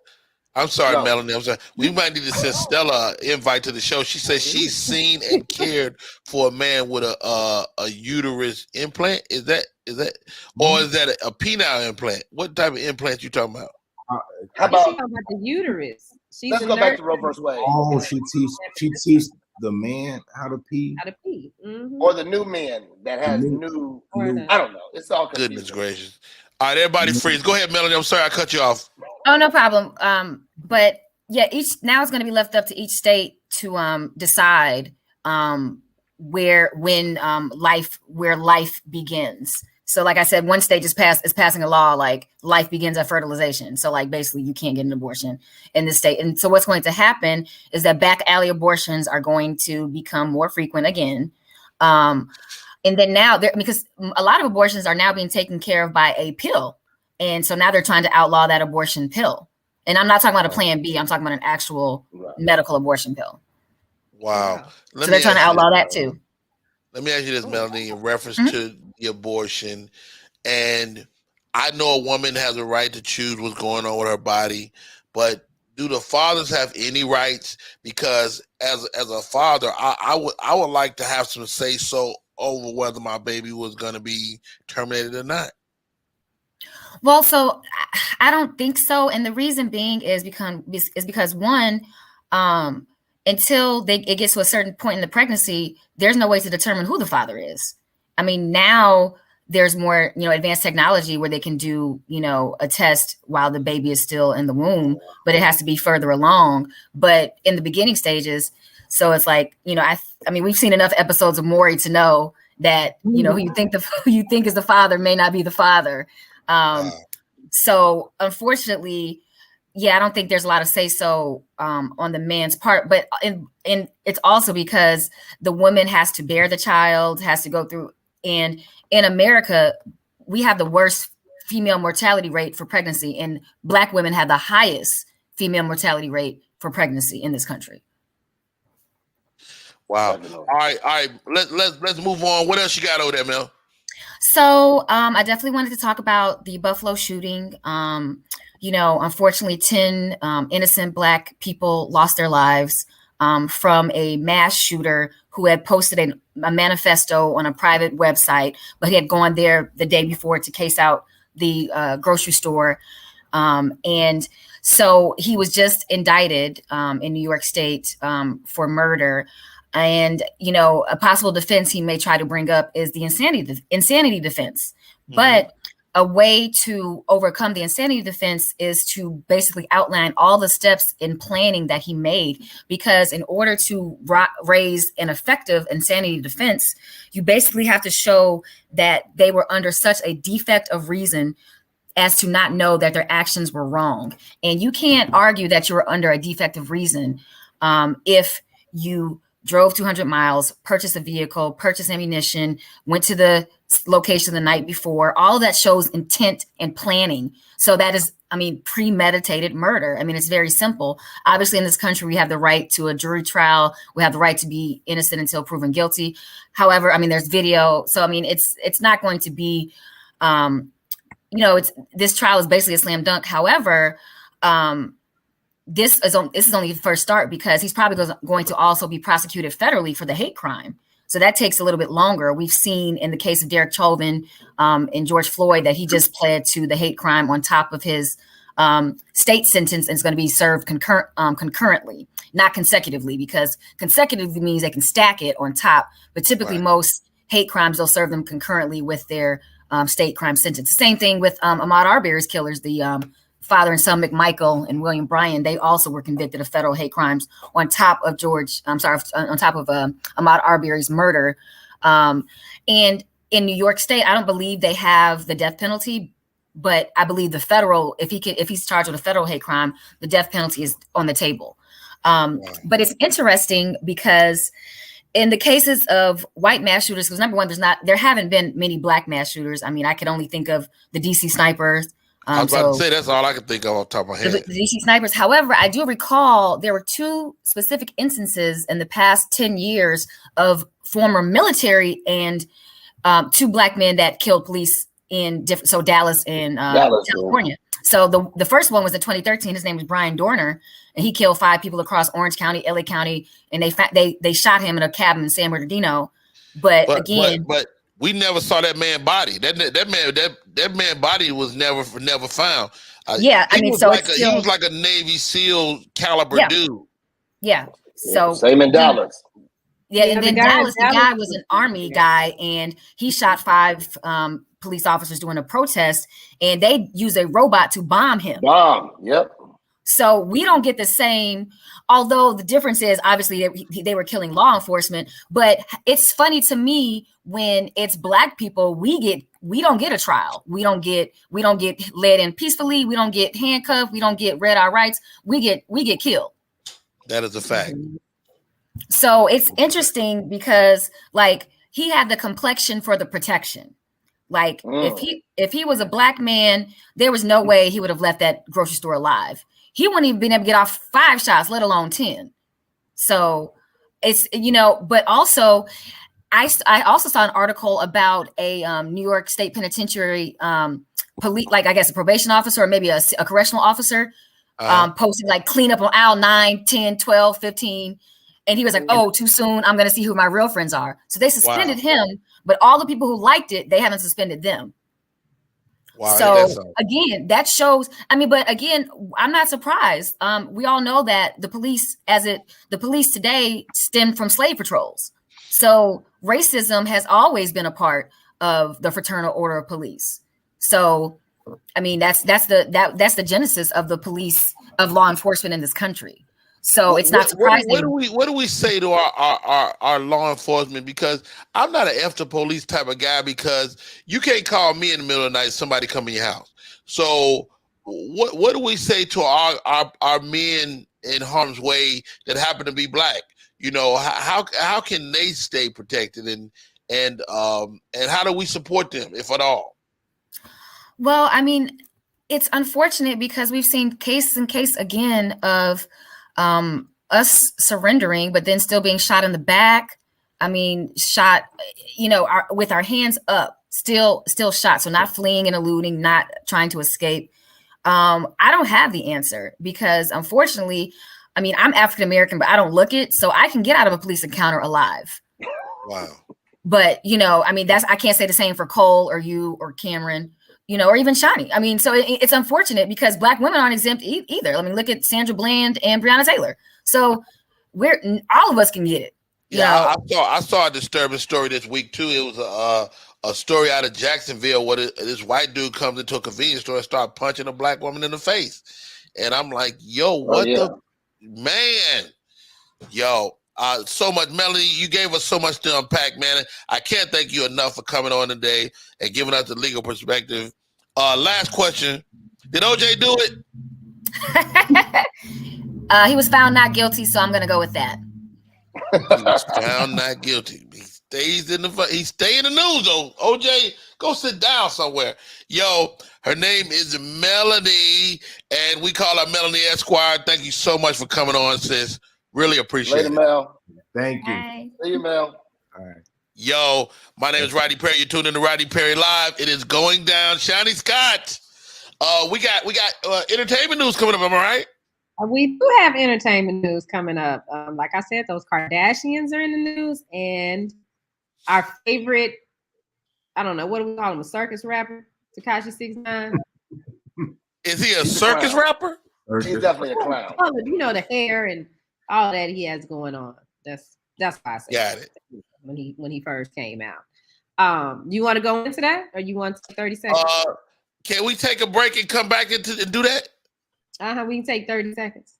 I'm sorry, Melanie. I'm sorry. We might need to send Stella an invite to the show. She says she's seen and cared for a man with a uterus implant. Is that, or is that a penile implant? What type of implant you talking about? How about the uterus? Let's go back to Roe vs. Wade. Oh, she teaches the man how to pee. How to pee. Or the new man that has new. I don't know. It's all confusing. Goodness gracious. All right, everybody freeze. Go ahead, Melanie. I'm sorry I cut you off. Oh, no problem. But yeah, now it's going to be left up to each state to decide where life begins. So like I said, one state is passing a law like life begins at fertilization. So like basically you can't get an abortion in this state. And so what's going to happen is that back alley abortions are going to become more frequent again. And then now because a lot of abortions are now being taken care of by a pill. And so now they're trying to outlaw that abortion pill. And I'm not talking about a Plan B. I'm talking about an actual medical abortion pill. Wow. So they're trying to outlaw that too. Let me ask you this, Melanie, in reference to the abortion. And I know a woman has a right to choose what's going on with her body, but do the fathers have any rights? Because as a father, I would like to have some say so over whether my baby was going to be terminated or not. Well, so I don't think so, and the reason being is because one, until it gets to a certain point in the pregnancy, there's no way to determine who the father is. I mean, now there's more, advanced technology where they can do, a test while the baby is still in the womb, but it has to be further along. But in the beginning stages, so it's like, I mean, we've seen enough episodes of Maury to know that, who you think is the father may not be the father. So unfortunately, I don't think there's a lot of say so on the man's part, but it's also because the woman has to bear the child, has to go through. And in America, we have the worst female mortality rate for pregnancy, and Black women have the highest female mortality rate for pregnancy in this country. Wow. All right. Let's move on. What else you got over there, Mel? So I definitely wanted to talk about the Buffalo shooting. Unfortunately, 10 innocent Black people lost their lives from a mass shooter who had posted a manifesto on a private website, but he had gone there the day before to case out the grocery store. And so he was just indicted in New York State for murder. And, a possible defense he may try to bring up is the insanity defense. Mm-hmm. But a way to overcome the insanity defense is to basically outline all the steps in planning that he made, because in order to raise an effective insanity defense, you basically have to show that they were under such a defect of reason as to not know that their actions were wrong. And you can't argue that you were under a defect of reason if you drove 200 miles, purchased a vehicle, purchased ammunition, went to the location the night before. All of that shows intent and planning. So that is, I mean, premeditated murder. I mean, it's very simple. Obviously, in this country, we have the right to a jury trial. We have the right to be innocent until proven guilty. However, I mean, there's video. So, I mean, it's not going to be, this trial is basically a slam dunk. However, this is only the first start, because he's probably going to also be prosecuted federally for the hate crime. So that takes a little bit longer. We've seen in the case of Derek Chauvin and George Floyd that he just pled to the hate crime on top of his state sentence, and it's going to be served concurrently, not consecutively, because consecutively means they can stack it on top. But typically most hate crimes, they'll serve them concurrently with their state crime sentence. The same thing with Ahmaud Arbery's killers, the father and son McMichael and William Bryan. They also were convicted of federal hate crimes on top of on top of Ahmaud Arbery's murder. And in New York State, I don't believe they have the death penalty, but I believe the federal, if he's charged with a federal hate crime, the death penalty is on the table. But it's interesting because in the cases of white mass shooters, because number one, there haven't been many black mass shooters. I mean, I could only think of the DC snipers. I was about to say, that's all I can think of off the top of my head. The DC snipers. However, I do recall there were two specific instances in the past 10 years of former military and two black men that killed police in Dallas and California. So the first one was in 2013. His name was Brian Dorner, and he killed 5 people across Orange County, LA County, and they shot him in a cabin in San Bernardino. But we never saw that man's body. That man's body was never found. He was like a Navy SEAL caliber dude. Yeah. So same in Dallas. Yeah, and then Dallas, the guy was an Army guy, and he shot 5 police officers during a protest, and they used a robot to bomb him. Yep. So we don't get the same, although the difference is obviously they were killing law enforcement. But it's funny to me when it's black people, we don't get a trial. We don't get led in peacefully. We don't get handcuffed. We don't get read our rights. We get killed. That is a fact. So it's interesting because like he had the complexion for the protection. Like if he was a black man, there was no way he would have left that grocery store alive. He wouldn't even been able to get off 5 shots, let alone 10. So it's, but also I also saw an article about a New York State Penitentiary police, like I guess a probation officer or maybe a correctional officer posting like clean up on aisle 9, 10, 12, 15. And he was like, oh, too soon. I'm going to see who my real friends are. So they suspended him, but all the people who liked it, they haven't suspended them. Wow, so again, that shows, but again, I'm not surprised. We all know that the police today stemmed from slave patrols. So racism has always been a part of the Fraternal Order of Police. So, that's the genesis of the police, of law enforcement in this country. So it's not surprising. What do we say to our law enforcement? Because I'm not an F the police type of guy, because you can't call me in the middle of the night, somebody come in your house. So what do we say to our men in harm's way that happen to be black? How can they stay protected and how do we support them, if at all? Well, it's unfortunate because we've seen case again of us surrendering, but then still being shot in the back. Shot, with our hands up, still shot. So not fleeing and eluding, not trying to escape. I don't have the answer because unfortunately, I'm African-American, but I don't look it. So I can get out of a police encounter alive. Wow. But, I can't say the same for Cole or you or Cameron, or even Shani. So it's unfortunate because black women aren't exempt either. Look at Sandra Bland and Breonna Taylor. So all of us can get it. I saw a disturbing story this week too. It was a story out of Jacksonville where this white dude comes into a convenience store and start punching a black woman in the face. And I'm like, yo, what the man? Yo, so much, Melody. You gave us so much to unpack, man. I can't thank you enough for coming on today and giving us the legal perspective. Last question. Did OJ do it? He was found not guilty, so I'm going to go with that. He was found not guilty. He stays in the news, though. OJ, go sit down somewhere. Yo, her name is Melody, and we call her Melanie Esquire. Thank you so much for coming on, sis. Really appreciate it. Later, Mel. Thank you. Bye. See you, Mel. All right. Yo, my name is Roddy Perry. You're tuned in to Roddy Perry Live. It is going down. Shiny Scott. We got entertainment news coming up. Am I right? We do have entertainment news coming up. Like I said, those Kardashians are in the news, and our favorite, I don't know, what do we call him, a circus rapper? Tekashi 6ix9ine. Is he a circus rapper? He's definitely a clown. You know, the hair and all that he has going on. That's why I said Got it. when he first came out. You want to go into that, or you want 30 seconds? Can we take a break and come back and do that? We can take 30 seconds.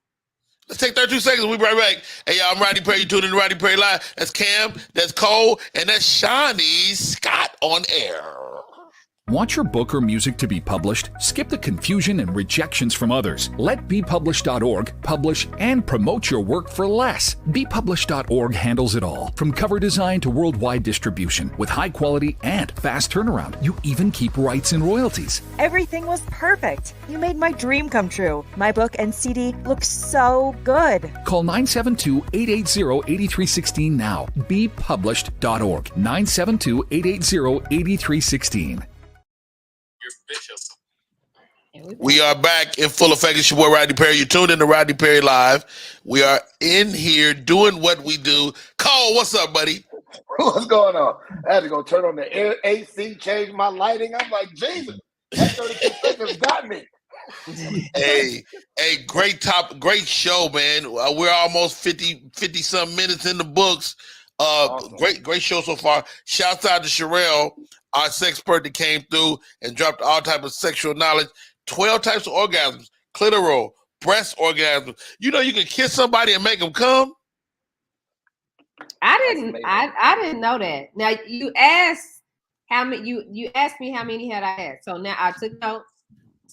Let's take 32 seconds. We'll be right back. Hey, y'all, I'm Roddy Perry. You're tuned in to Roddy Perry Live. That's Cam, that's Cole, and that's Shiny Scott on air. Want your book or music to be published? Skip the confusion and rejections from others. Let BePublished.org publish and promote your work for less. BePublished.org handles it all, from cover design to worldwide distribution, with high quality and fast turnaround. You even keep rights and royalties. Everything was perfect. You made my dream come true. My book and CD look so good. Call 972-880-8316 now. BePublished.org. 972-880-8316. We are back in full effect. It's your boy Roddy Perry. You're tuned in to Roddy Perry Live. We are in here doing what we do. Cole, what's up, buddy? What's going on? I had to go turn on the air AC, change my lighting. I'm like, Jesus, that 32 seconds got me. Hey, great show, man. We're almost 50 some minutes in the books. Awesome. Great show so far. Shouts out to Sherelle, our sex expert that came through and dropped all type of sexual knowledge. 12 types of orgasms: clitoral, breast orgasms. You know, you can kiss somebody and make them come. I didn't know that. Now you asked how many. You asked me how many had I had. So now I took notes.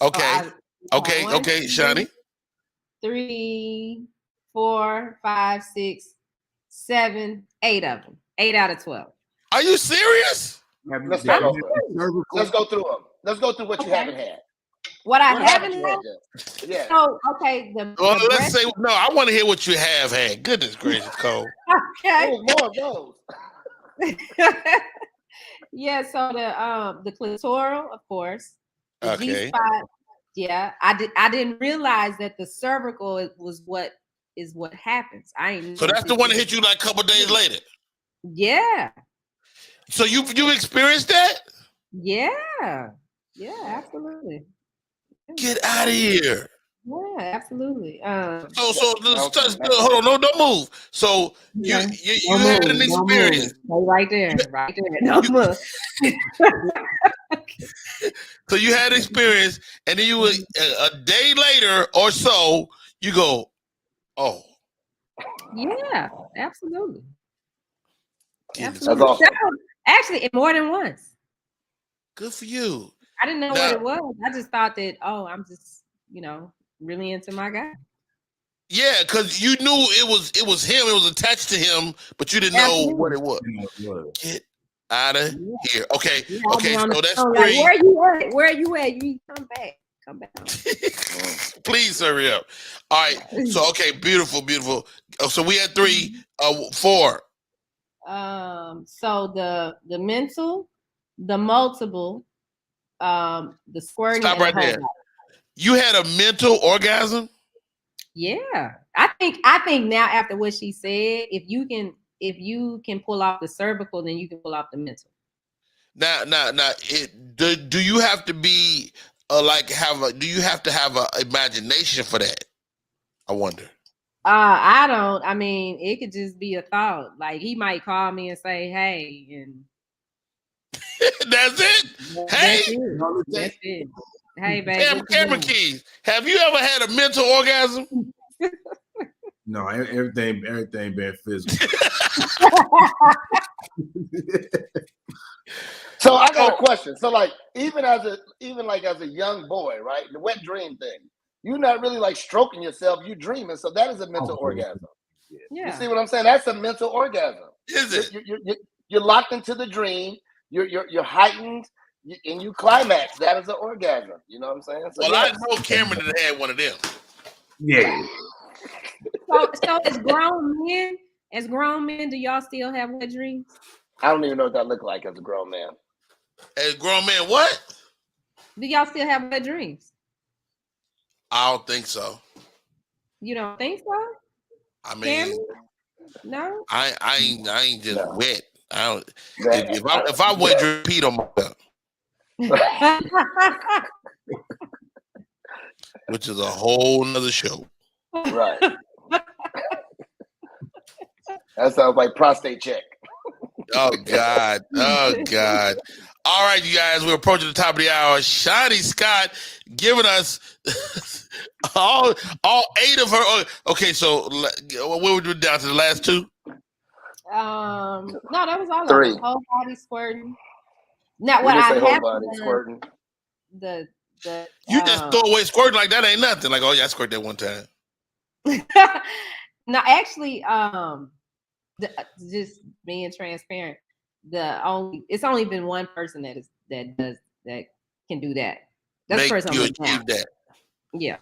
Okay. Okay, Shani. 3, 4, 5, 6, 7, 8 of them. 8 out of 12. Are you serious? Let's go through them. Let's go through what you haven't had. What I haven't had? Yeah. So, okay. Let's say, no, I want to hear what you have had. Goodness gracious, Cole. Okay. More of those. Yeah, so the clitoral, of course. The Okay. G-spot, yeah. I didn't realize that the cervical was what happens. So that's the one that hit you like a couple days later. Yeah. So you experienced that? Yeah. Yeah, absolutely. Get out of here. Yeah, absolutely. So hold on, don't move. So you had an experience. Right there. No move. So you had experience, and then you were a day later or so, you go, oh. Yeah, absolutely. Absolutely. Awesome. Actually, more than once. Good for you. I didn't know what it was. I just thought that, I'm just, really into my guy. Yeah, because you knew it was him, it was attached to him, but you didn't know what it was. Get out of here. Okay, so that's 3. Like, where you at? You come back. Please hurry up. All right. So beautiful. So we had 3, 4. So the mental, the multiple, the squirting. Stop right there. You had a mental orgasm? Yeah. I think now after what she said, if you can pull off the cervical, then you can pull off the mental. Now, do you have to be do you have to have an imagination for that? I wonder. I don't. I mean, it could just be a thought. Like he might call me and say, "Hey," and That's it. Hey, That's it. Hey, baby. Camera Keys. Have you ever had a mental orgasm? No, everything been physical. So I got a question. So like even as a young boy, right? The wet dream thing. You're not really like stroking yourself, you dreaming. So that is a mental orgasm. Yeah. You see what I'm saying? That's a mental orgasm. Is it? You're locked into the dream, you're heightened, and you climax. That is an orgasm. You know what I'm saying? So well, I know Cameron that had one of them. Yeah. So as grown men, do y'all still have wet dreams? I don't even know what that look like as a grown man. As a grown man, what? Do y'all still have wet dreams? I don't think so. You don't think so? I mean, no. I ain't just wet. I don't. That, if I wet dream, Pete on myself, which is a whole nother show. Right. That sounds like prostate check. Oh God. Oh God. All right, you guys, we're approaching the top of the hour. Shiny Scott giving us all 8 of her. Okay, so what were we down to the last 2? No, that was all 3. of them. Whole body squirting. Now, What what I whole have body done, squirting? You just throw away squirting like that ain't nothing. Like, oh yeah, I squirted that one time. No, actually, just being transparent. It's only been one person that can do that. That's the person you achieve that. Yeah.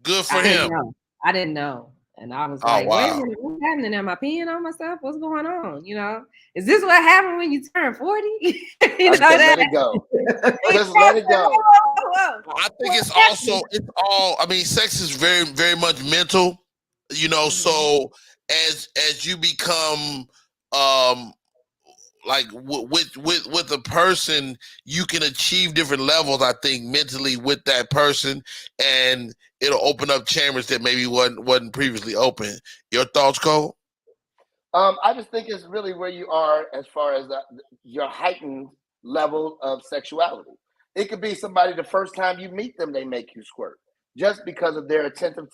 Good for him. I didn't know. And I was wow. wait a minute, what's happening? Am I peeing on myself? What's going on? You know, is this what happened when you turn 40? Just let it go. Just let it go. I think it's all, I mean, sex is very, very much mental, you know, so as you become like with a person, you can achieve different levels, I think, mentally with that person, and it'll open up chambers that maybe wasn't previously open. Your thoughts, Cole? I just think it's really where you are as far as your heightened level of sexuality. It could be somebody the first time you meet them, they make you squirt just because of their attention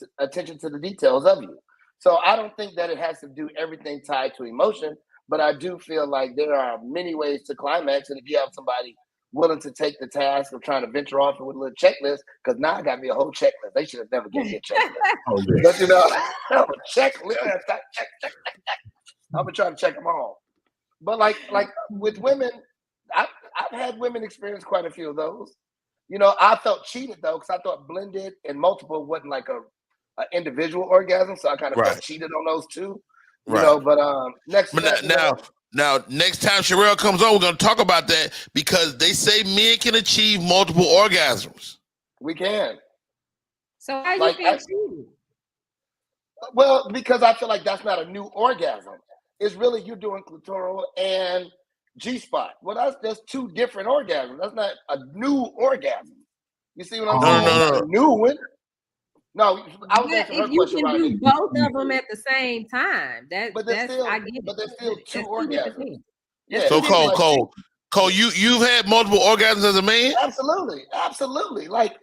to the details of you. So I don't think that it has to do everything tied to emotion, but I do feel like there are many ways to climax. And if you have somebody willing to take the task of trying to venture off with a little checklist, because now I got me a whole checklist. They should have never given me a checklist. But you know, checklist. Check. I've been trying to check them all. But like with women, I've had women experience quite a few of those. You know, I felt cheated though, because I thought blended and multiple wasn't like a individual orgasm, so I kind of felt cheated on those two. You know, but next time Sherelle comes on, we're gonna talk about that, because they say men can achieve multiple orgasms. We can. So how you feel cheated? Well, because I feel like that's not a new orgasm. It's really you doing clitoral and G-spot. Well, that's just 2 different orgasms. That's not a new orgasm. You see what I'm saying? No. A new one. No, I was if answering her you question can do both of them at the same time, but there's still 2 orgasms. Yeah. So Cole, you've had multiple orgasms as a man? Absolutely. Like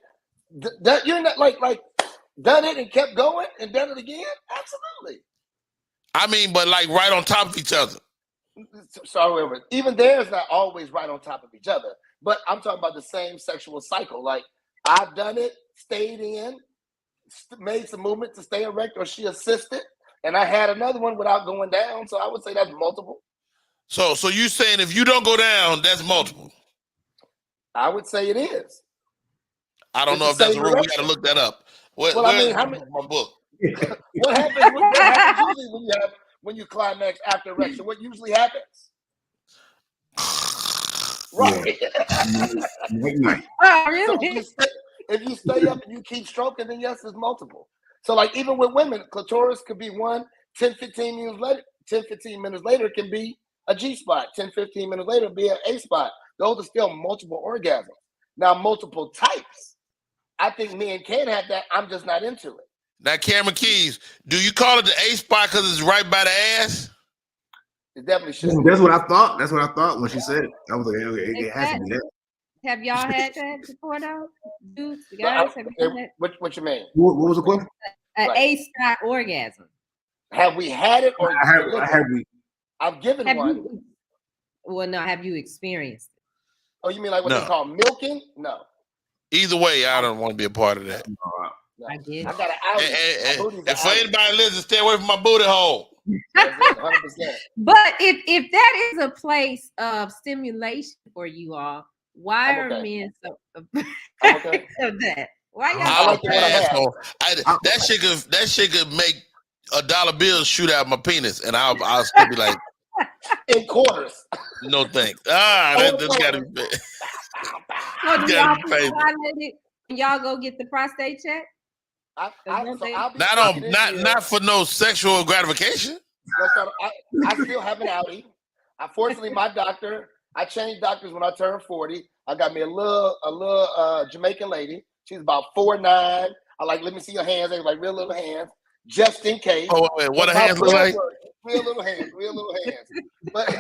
that, you're not like done it and kept going and done it again. Absolutely. I mean, but like right on top of each other. Sorry, even there's not always right on top of each other. But I'm talking about the same sexual cycle. Like I've done it, stayed in, made some movement to stay erect, or she assisted, and I had another one without going down. So I would say that's multiple. So you saying if you don't go down, that's multiple? I would say it is. I don't know if that's a rule. We got to look that up. My book? What happens usually when you climax after erection? What usually happens? Right. Oh, really? So if you stay up and you keep stroking, then yes, it's multiple. So like even with women, clitoris could be 10-15 minutes later it can be a G-spot. 10-15 minutes later it'll be an A-spot. Those are still multiple orgasms. Now multiple types. I think men can have that. I'm just not into it. Now, Cameron Keys, do you call it the A-spot because it's right by the ass? It definitely should. That's what I thought. That's what I thought when she said it. I was like, okay, it has to be that. Have y'all had that before, though? Dudes, guys, have you had that? What you mean? What was the question? An A-spot orgasm. Have we had it or I've given Have one. Well, no, have you experienced it? Oh, you mean like what they call milking? No. Either way, I don't want to be a part of that. No. I get it. I got an outie. And for anybody listening, stay away from my booty hole. 100%. But if that is a place of stimulation for you all, why are men so okay. of that? Why y'all? I like that shit could make $1 bill shoot out my penis, and I'll still be like, in quarters. No thanks. That's gotta be. So do y'all go get the prostate check? Not for no sexual gratification. I still have an outie. Unfortunately, my doctor. I changed doctors when I turned 40. I got me a little Jamaican lady. She's about 4'9". I like, let me see your hands. They like real little hands, just in case. Oh wait, what her hands look like? Real little hands. But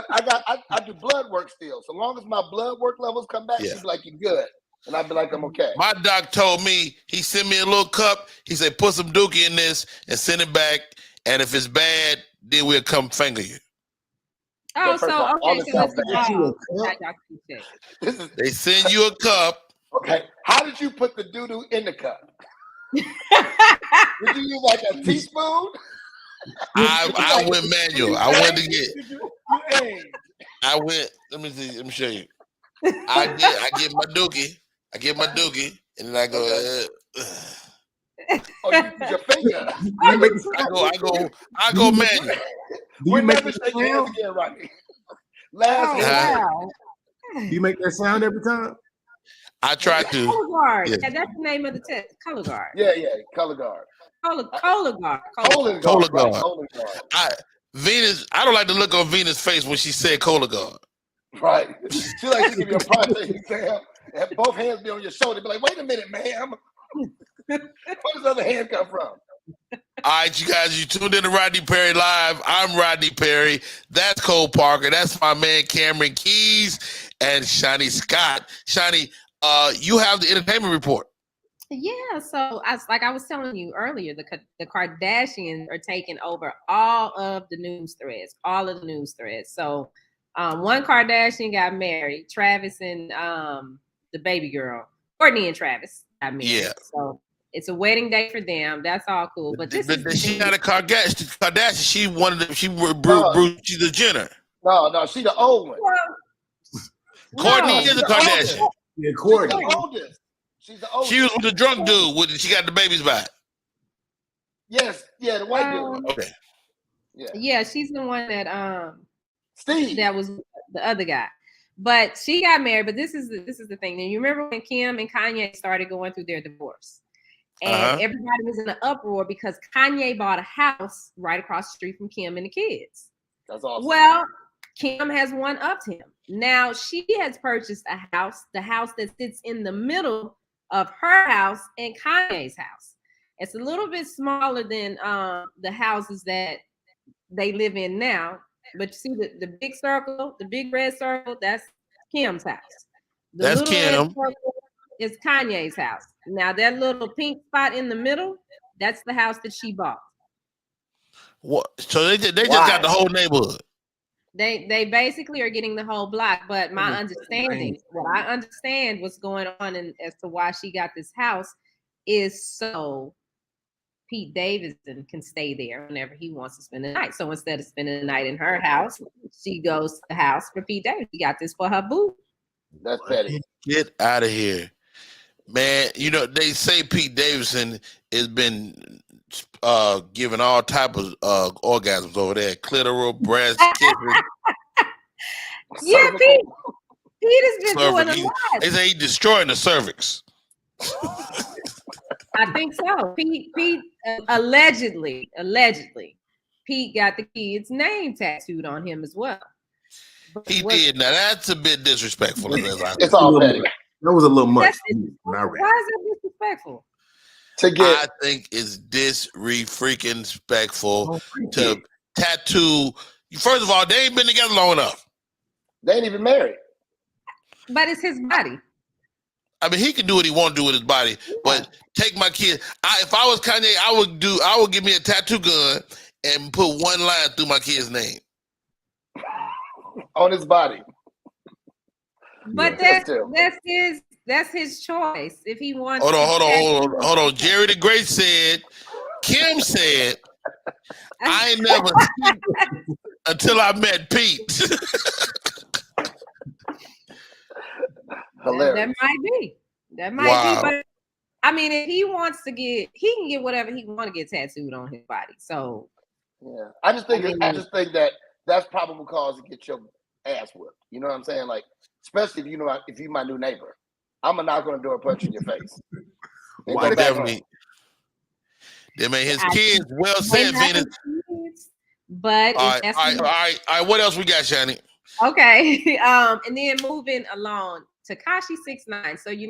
I do blood work still. So long as my blood work levels come back, she'd be like, you're good. And I'd be like, I'm okay. My doc told me, he sent me a little cup. He said, put some dookie in this and send it back. And if it's bad, then we'll come finger you. Oh, so okay, so they send you a cup. Okay, how did you put the doo-doo in the cup? Did you use like a teaspoon? I went manual. I went to get. I went. Let me see. Let me show you. I get my dookie. And then I go. Oh, you use your finger. I go manual. We're never shaking hands again, Rodney. Do you make that sound every time? I try to. Color guard. Yeah, that's the name of the test. Color guard. Yeah, color guard. Color guard. Venus. I don't like to look on Venus' face when she said color guard. Right. She like to give you a prostate exam. And both hands be on your shoulder. Be like, wait a minute, ma'am. Where does the other hand come from? All right, you guys, you tuned in to Rodney Perry Live. I'm Rodney Perry. That's Cole Parker. That's my man Cameron Keys and Shani Scott. Shani, you have the entertainment report. Yeah, so I was telling you earlier, the Kardashians are taking over all of the news threads. So one Kardashian got married, Travis and the baby girl, Courtney and Travis got married. Yeah. So it's a wedding day for them. That's all cool. But she's not a Kardashian. She one of them. She's a Jenner. No, she's the old one. Courtney is a Kardashian. Yeah, Courtney. She's the oldest. She's the oldest. She was with the drunk dude. She got the babies by. Yes, the white dude. Okay. Yeah, she's the one that Steve. That was the other guy. But she got married. But this is the thing. Now, you remember when Kim and Kanye started going through their divorce? And everybody was in an uproar because Kanye bought a house right across the street from Kim and the kids. That's awesome. Well, Kim has one-upped him. Now she has purchased a house, the house that sits in the middle of her house and Kanye's house. It's a little bit smaller than the houses that they live in now. But you see the big circle, the big red circle, that's Kim's house. That's Kim. Is Kanye's house. Now that little pink spot in the middle, that's the house that she bought. What? So they just got the whole neighborhood. They basically are getting the whole block. But my understanding, what I understand what's going on and as to why she got this house is so Pete Davidson can stay there whenever he wants to spend the night. So instead of spending the night in her house, she goes to the house for Pete Davidson. She got this for her boo. That's petty. Get out of here. Man, you know, they say Pete Davidson has been giving all type of orgasms over there. Clitoral, breast, kissing. Yeah, Pete has been doing a lot. They say he's destroying the cervix. I think so. Pete allegedly, Pete got the kid's name tattooed on him as well. He did. Now that's a bit disrespectful. It's all petty. That was a little much. Why is that disrespectful? I think it's disrespectful to tattoo First of all, they ain't been together long enough. They ain't even married. But it's his body. I mean, he can do what he want to do with his body, but take my kid. If I was Kanye, I would give me a tattoo gun and put one line through my kid's name on his body. But that's his choice. If he wants. Hold on. Jerry the Great said, Kim said, I ain't never seen until I met Pete. Hilarious. That might be. But I mean, if he wants to he can get whatever he want to get tattooed on his body. So yeah, I just think that that's probable cause to get your ass whipped. You know what I'm saying? Like, especially if you're my new neighbor, I'm gonna knock on the door and punch you in your face. Wow, definitely. They made his kids. Well said, Venus. But all right. What else we got, Shani? Okay. And then moving along, Tekashi 6ix9ine. So he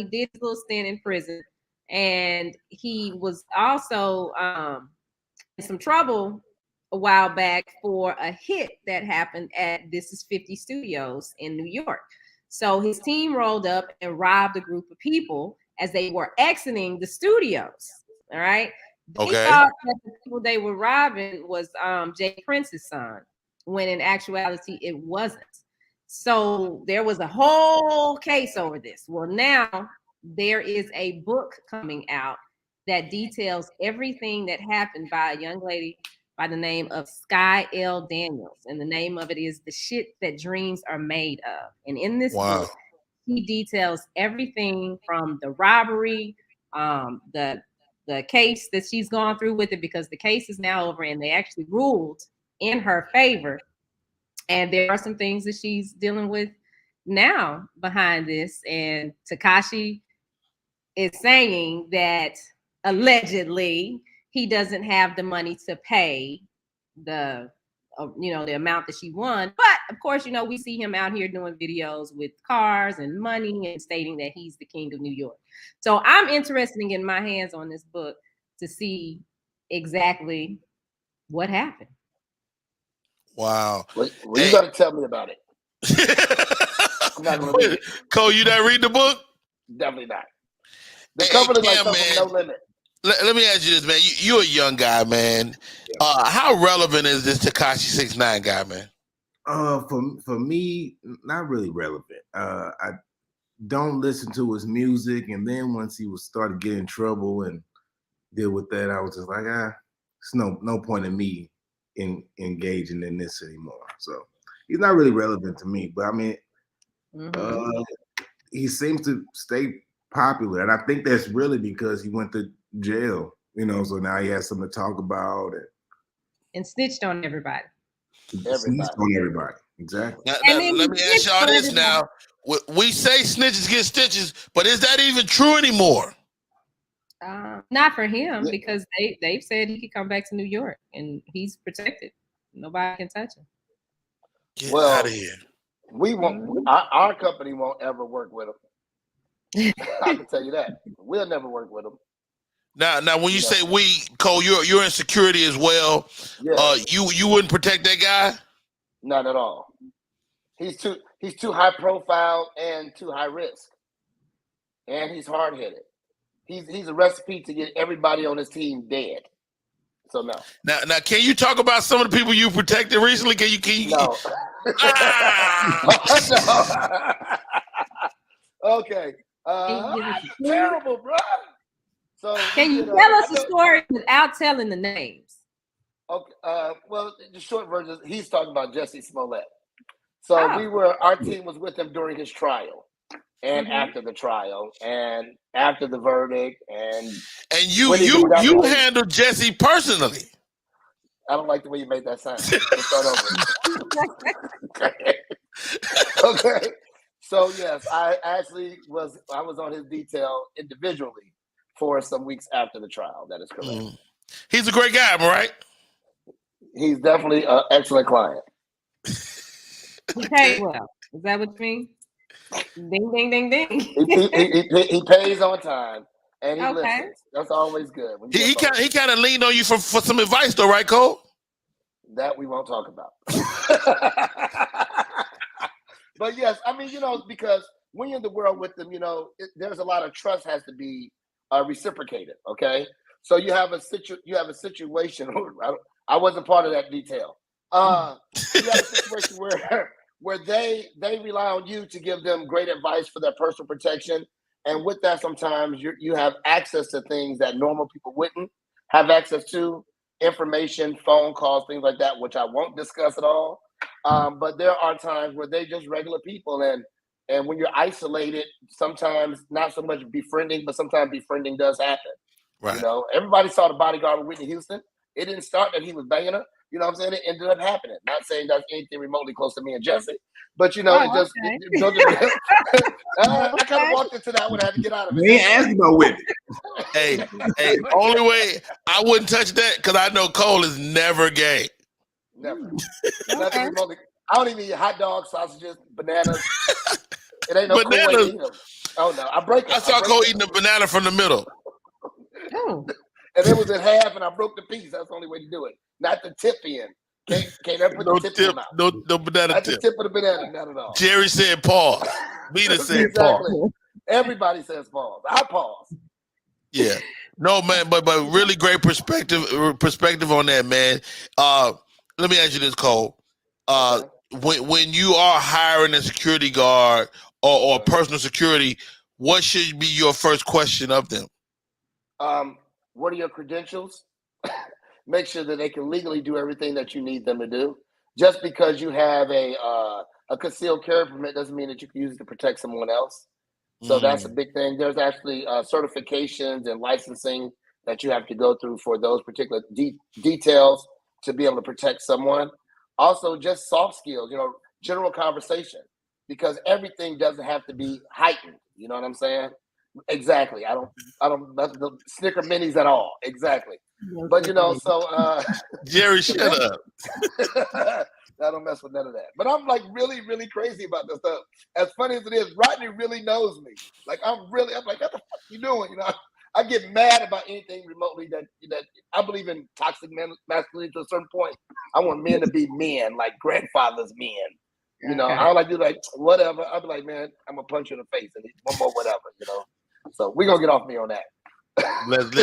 did his little stint in prison, and he was also in some trouble a while back for a hit that happened at This Is 50 Studios in New York. So his team rolled up and robbed a group of people as they were exiting the studios. All right. They thought that the people they were robbing was Jay Prince's son, when in actuality it wasn't. So there was a whole case over this. Well, now there is a book coming out that details everything that happened by a young lady by the name of Sky L. Daniels. And the name of it is The Shit That Dreams Are Made Of. And in this book, he details everything from the robbery, the case that she's gone through with it, because the case is now over and they actually ruled in her favor. And there are some things that she's dealing with now behind this. And Tekashi is saying that allegedly he doesn't have the money to pay the amount that she won. But of course, we see him out here doing videos with cars and money and stating that he's the king of New York. So I'm interested in getting my hands on this book to see exactly what happened. Wow. Well, you got to tell me about it. I'm not going to read it. Cole, you not read the book? Definitely not. The cover is like something from No Limit. Let me ask you this, man. You're a young guy, man. How relevant is this Tekashi 6ix9ine guy, man? For me, not really relevant. I don't listen to his music, and then once he was started getting in trouble and deal with that, I was just like, there's no point in me in engaging in this anymore. So he's not really relevant to me. But I mean, he seems to stay popular, and I think that's really because he went to jail. So now he has something to talk about and snitched on everybody. Snitched on everybody, exactly. Now, let me ask y'all this now. We say snitches get stitches, but is that even true anymore? Not for him, because they've said he could come back to New York and he's protected. Nobody can touch him. Get out of here. We won't. Our company won't ever work with him. I can tell you that. We'll never work with him. Now, when you say we, Cole, you're in security as well. Yeah. You wouldn't protect that guy? Not at all. He's too high profile and too high risk, and he's hard headed. He's a recipe to get everybody on his team dead. So no. Now, can you talk about some of the people you protected recently? Can you? No. Okay. Terrible, bro. So can you tell us the story without telling the names? Okay. Well, the short version is he's talking about Jesse Smollett. So our team was with him during his trial. And after the trial, and after the verdict, and you handled Jesse personally. I don't like the way you made that sound. Let's start over. Okay. So yes, I was on his detail individually for some weeks after the trial. That is correct. He's a great guy, am I right? He's definitely an excellent client. He paid well. Is that what you mean? Ding, ding, ding, ding. He pays on time and he listens. That's always good. He kind of leaned on you for some advice, though, right, Cole? That we won't talk about. But yes, I mean, because when you're in the world with them, there's a lot of trust has to be reciprocated. Okay, so you have a situation. I wasn't part of that detail. You have a situation where they rely on you to give them great advice for their personal protection, and with that, sometimes you have access to things that normal people wouldn't have access to, information, phone calls, things like that, which I won't discuss at all. But there are times where they're just regular people, and when you're isolated, sometimes not so much befriending, but sometimes befriending does happen. Right. Everybody saw The Bodyguard with Whitney Houston. It didn't start that he was banging her. You know what I'm saying? It ended up happening. Not saying that's anything remotely close to me and Jesse, but I kind of walked into that one. I had to get out of it. We ain't asking about Whitney. Hey, only way I wouldn't touch that because I know Cole is never gay. Never. Nothing remotely. I don't even eat hot dogs, sausages, bananas. It ain't no Bananas. cool way to eat them. Oh no, I saw Cole eating a banana from the middle. Oh. And it was in half, and I broke the piece. That's the only way to do it. Not the tip in. Can't ever put the tip in the mouth. No banana Not tip. the tip of the banana, not at all. Jerry said pause. Mina said Exactly. pause. Everybody says pause. I pause. Yeah. No, man, but really great perspective on that, man. Let me ask you this, Cole. When you are hiring a security guard or personal security, what should be your first question of them? What are your credentials? Make sure that they can legally do everything that you need them to do. Just because you have a concealed carry permit doesn't mean that you can use it to protect someone else. So that's a big thing. There's actually certifications and licensing that you have to go through for those particular details to be able to protect someone. Also, just soft skills, general conversation, because everything doesn't have to be heightened. You know what I'm saying? Exactly. I don't the Snicker minis at all. Exactly. But Jerry, shut up. I don't mess with none of that. But I'm like really, really crazy about this stuff. As funny as it is, Rodney really knows me. Like I'm like, what the fuck you doing? I get mad about anything remotely that I believe in toxic masculinity to a certain point. I want men to be men, like grandfathers men. I don't like to do like whatever. I'll be like, man, I'm gonna punch you in the face and one more whatever, So we're gonna get off me on that. let's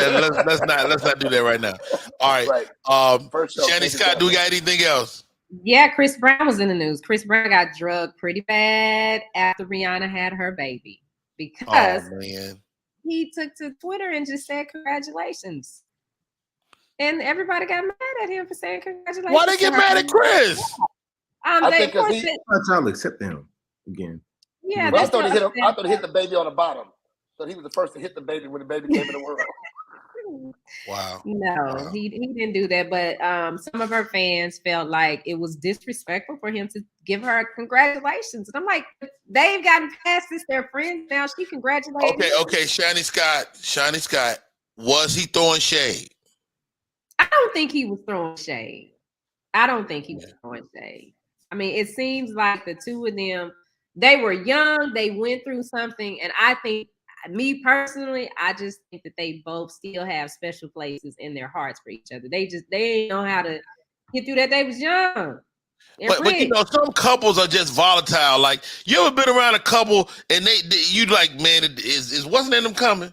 not do that right now. All right. Shanny Scott, do we got anything else? Yeah, Chris Brown was in the news. Chris Brown got drugged pretty bad after Rihanna had her baby because he took to Twitter and just said congratulations. And everybody got mad at him for saying congratulations. Why they get mad at Chris? I think because I'll accept him again. Yeah, I thought he hit the baby on the bottom. So he was the first to hit the baby when the baby came in the world. Wow. No, he didn't do that. But some of her fans felt like it was disrespectful for him to give her congratulations. And I'm like, they've gotten past this. They're friends now. She congratulated. Okay. Shanny Scott, was he throwing shade? I don't think he was throwing shade. I mean, it seems like the two of them, they were young. They went through something. And I think, me personally, I just think that they both still have special places in their hearts for each other. They ain't know how to get through that. They was young. But some couples are just volatile. Like, you ever been around a couple and you like, man, it wasn't in them coming.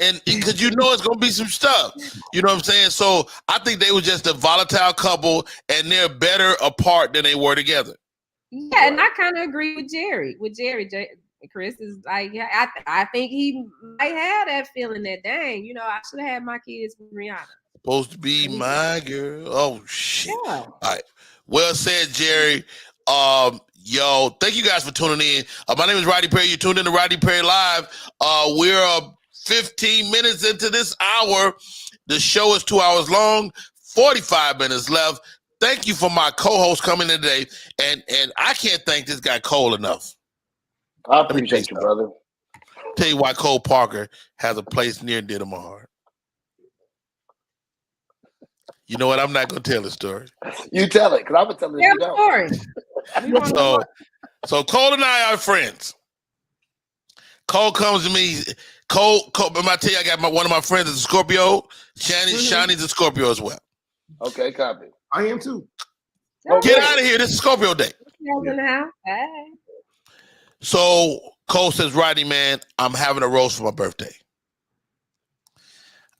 And because it's gonna be some stuff. You know what I'm saying? So I think they were just a volatile couple and they're better apart than they were together. Yeah, and I kind of agree with Jerry. Chris is like, I think he might have that feeling that, dang, I should have had my kids with Rihanna. Supposed to be my girl. Oh, shit. Yeah. All right. Well said, Jerry. Thank you guys for tuning in. My name is Rodney Perry. You tuned in to Rodney Perry Live. We're 15 minutes into this hour. The show is 2 hours long, 45 minutes left. Thank you for my co-host coming in today. And I can't thank this guy Cole enough. I appreciate you, brother. Tell you why Cole Parker has a place near and dear to my heart. You know what? I'm not going to tell the story. You tell it, because I would tell it if you don't. So Cole and I are friends. Cole comes to me. Cole, I'm going to tell you, I got one of my friends is a Scorpio. Shani's a Scorpio as well. Okay, copy. I am too. Get out of here. This is Scorpio day. Hey. So Cole says, Rodney, man, I'm having a roast for my birthday.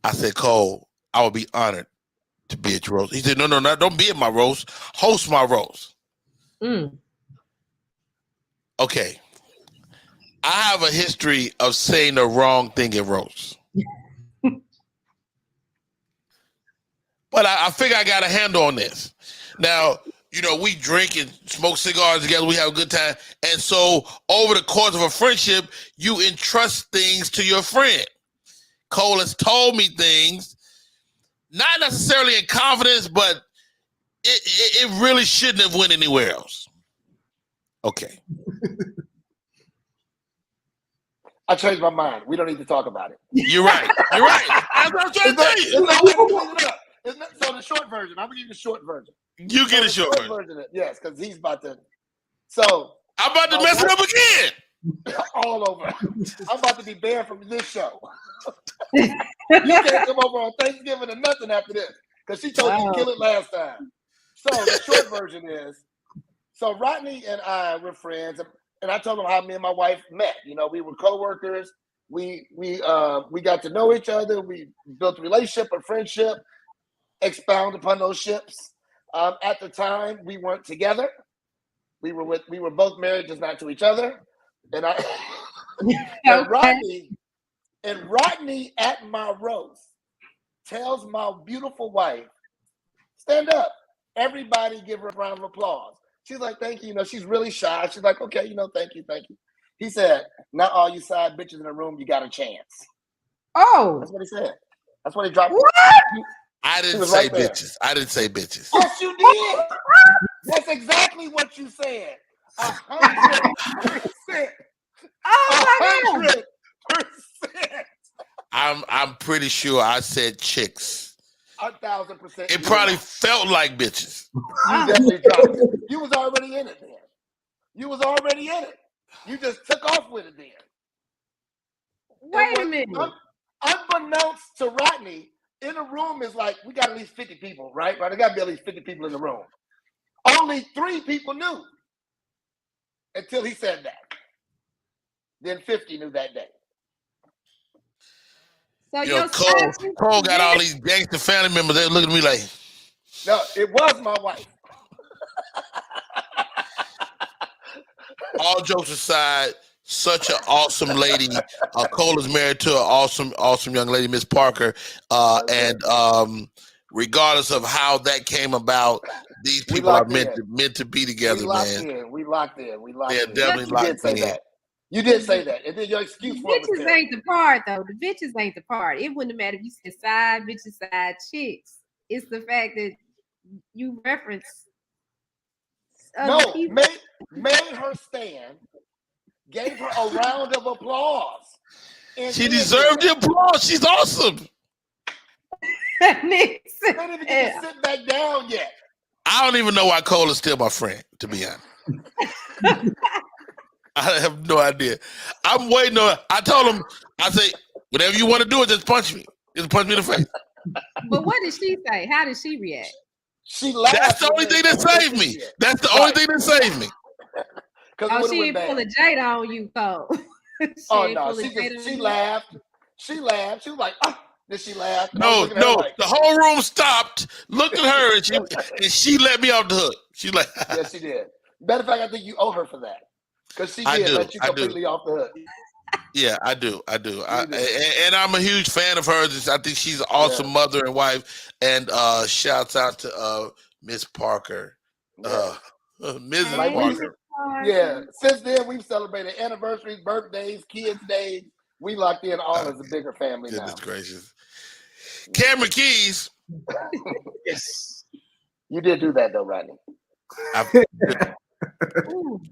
I said, Cole, I would be honored to be at your roast. He said, no, don't be at my roast. Host my roast. Okay. I have a history of saying the wrong thing at roasts. But I figure I got a handle on this. Now, you know, we drink and smoke cigars together. We have a good time. And so over the course of a friendship, you entrust things to your friend. Cole has told me things, not necessarily in confidence, but it really shouldn't have went anywhere else. Okay. I changed my mind. We don't need to talk about it. You're right. You're right. That's what I'm trying to tell you. So the short version, I'm gonna give you the short version. You get a short version. Yes, because he's about to. So I'm about to mess it up again. All over. I'm about to be banned from this show. You can't come over on Thanksgiving or nothing after this because she told you to kill it last time. So the short version is, so Rodney and I were friends, and I told him how me and my wife met. You know, we were co-workers. We got to know each other. We built a relationship, a friendship. Expound upon those ships. At the time, we weren't together. We were both married, just not to each other. And Rodney at my roast tells my beautiful wife, "Stand up, everybody, give her a round of applause." She's like, "Thank you." You know, she's really shy. She's like, "Okay, you know, thank you." He said, "Not all you side bitches in the room, you got a chance." Oh, that's what he said. That's what he dropped. What? I didn't say bitches. I didn't say bitches. Yes, you did. That's exactly what you said. 100%. Oh my 100%. I'm pretty sure I said chicks. 1,000%. It probably felt like bitches. You definitely dropped it. You was already in it then. You was already in it. You just took off with it then. Wait a minute. Unbeknownst to Rodney, in a room is like, we got at least 50 people, right? There got to be at least 50 people in the room. Only 3 people knew until he said that. Then 50 knew that day. So Yo, Cole got all these gangster family members. They look at me like, no, it was my wife. All jokes aside, such an awesome lady. Cole is married to an awesome young lady, Miss Parker. And regardless of how that came about, these people are meant to be together, man. We locked in. They're definitely locked in. You did say that. And then your excuse for it was bitches ain't the part, though. The bitches ain't the part. It wouldn't matter if you said side bitches, side chicks. It's the fact that you reference. Made her stand, gave her a round of applause. She deserved the applause. She's awesome. They didn't even get to sit back down yet. I don't even know why Cole is still my friend, to be honest. I have no idea. I'm waiting on. I told him, I say, whatever you want to do, just punch me. Just punch me in the face. But what did she say? How did she react? She laughed. That's the only thing that saved me. That's the only thing that saved me. Oh, she didn't pull a Jada on you, Cole. Oh no, she laughed. She laughed. She was like, oh. Then she laughed. No. The whole room stopped, looked at her, and she let me off the hook. She like, yes, she did. Matter of fact, I think you owe her for that because she did let you completely off the hook. Yeah, I do. And I'm a huge fan of hers. I think she's an awesome mother and wife. And shouts out to Miss Parker, Mrs. Parker. Yeah. Since then, we've celebrated anniversaries, birthdays, kids' days. We locked in all as a bigger family now. Goodness gracious. Cameron Keys. Yes. You did do that though, Rodney.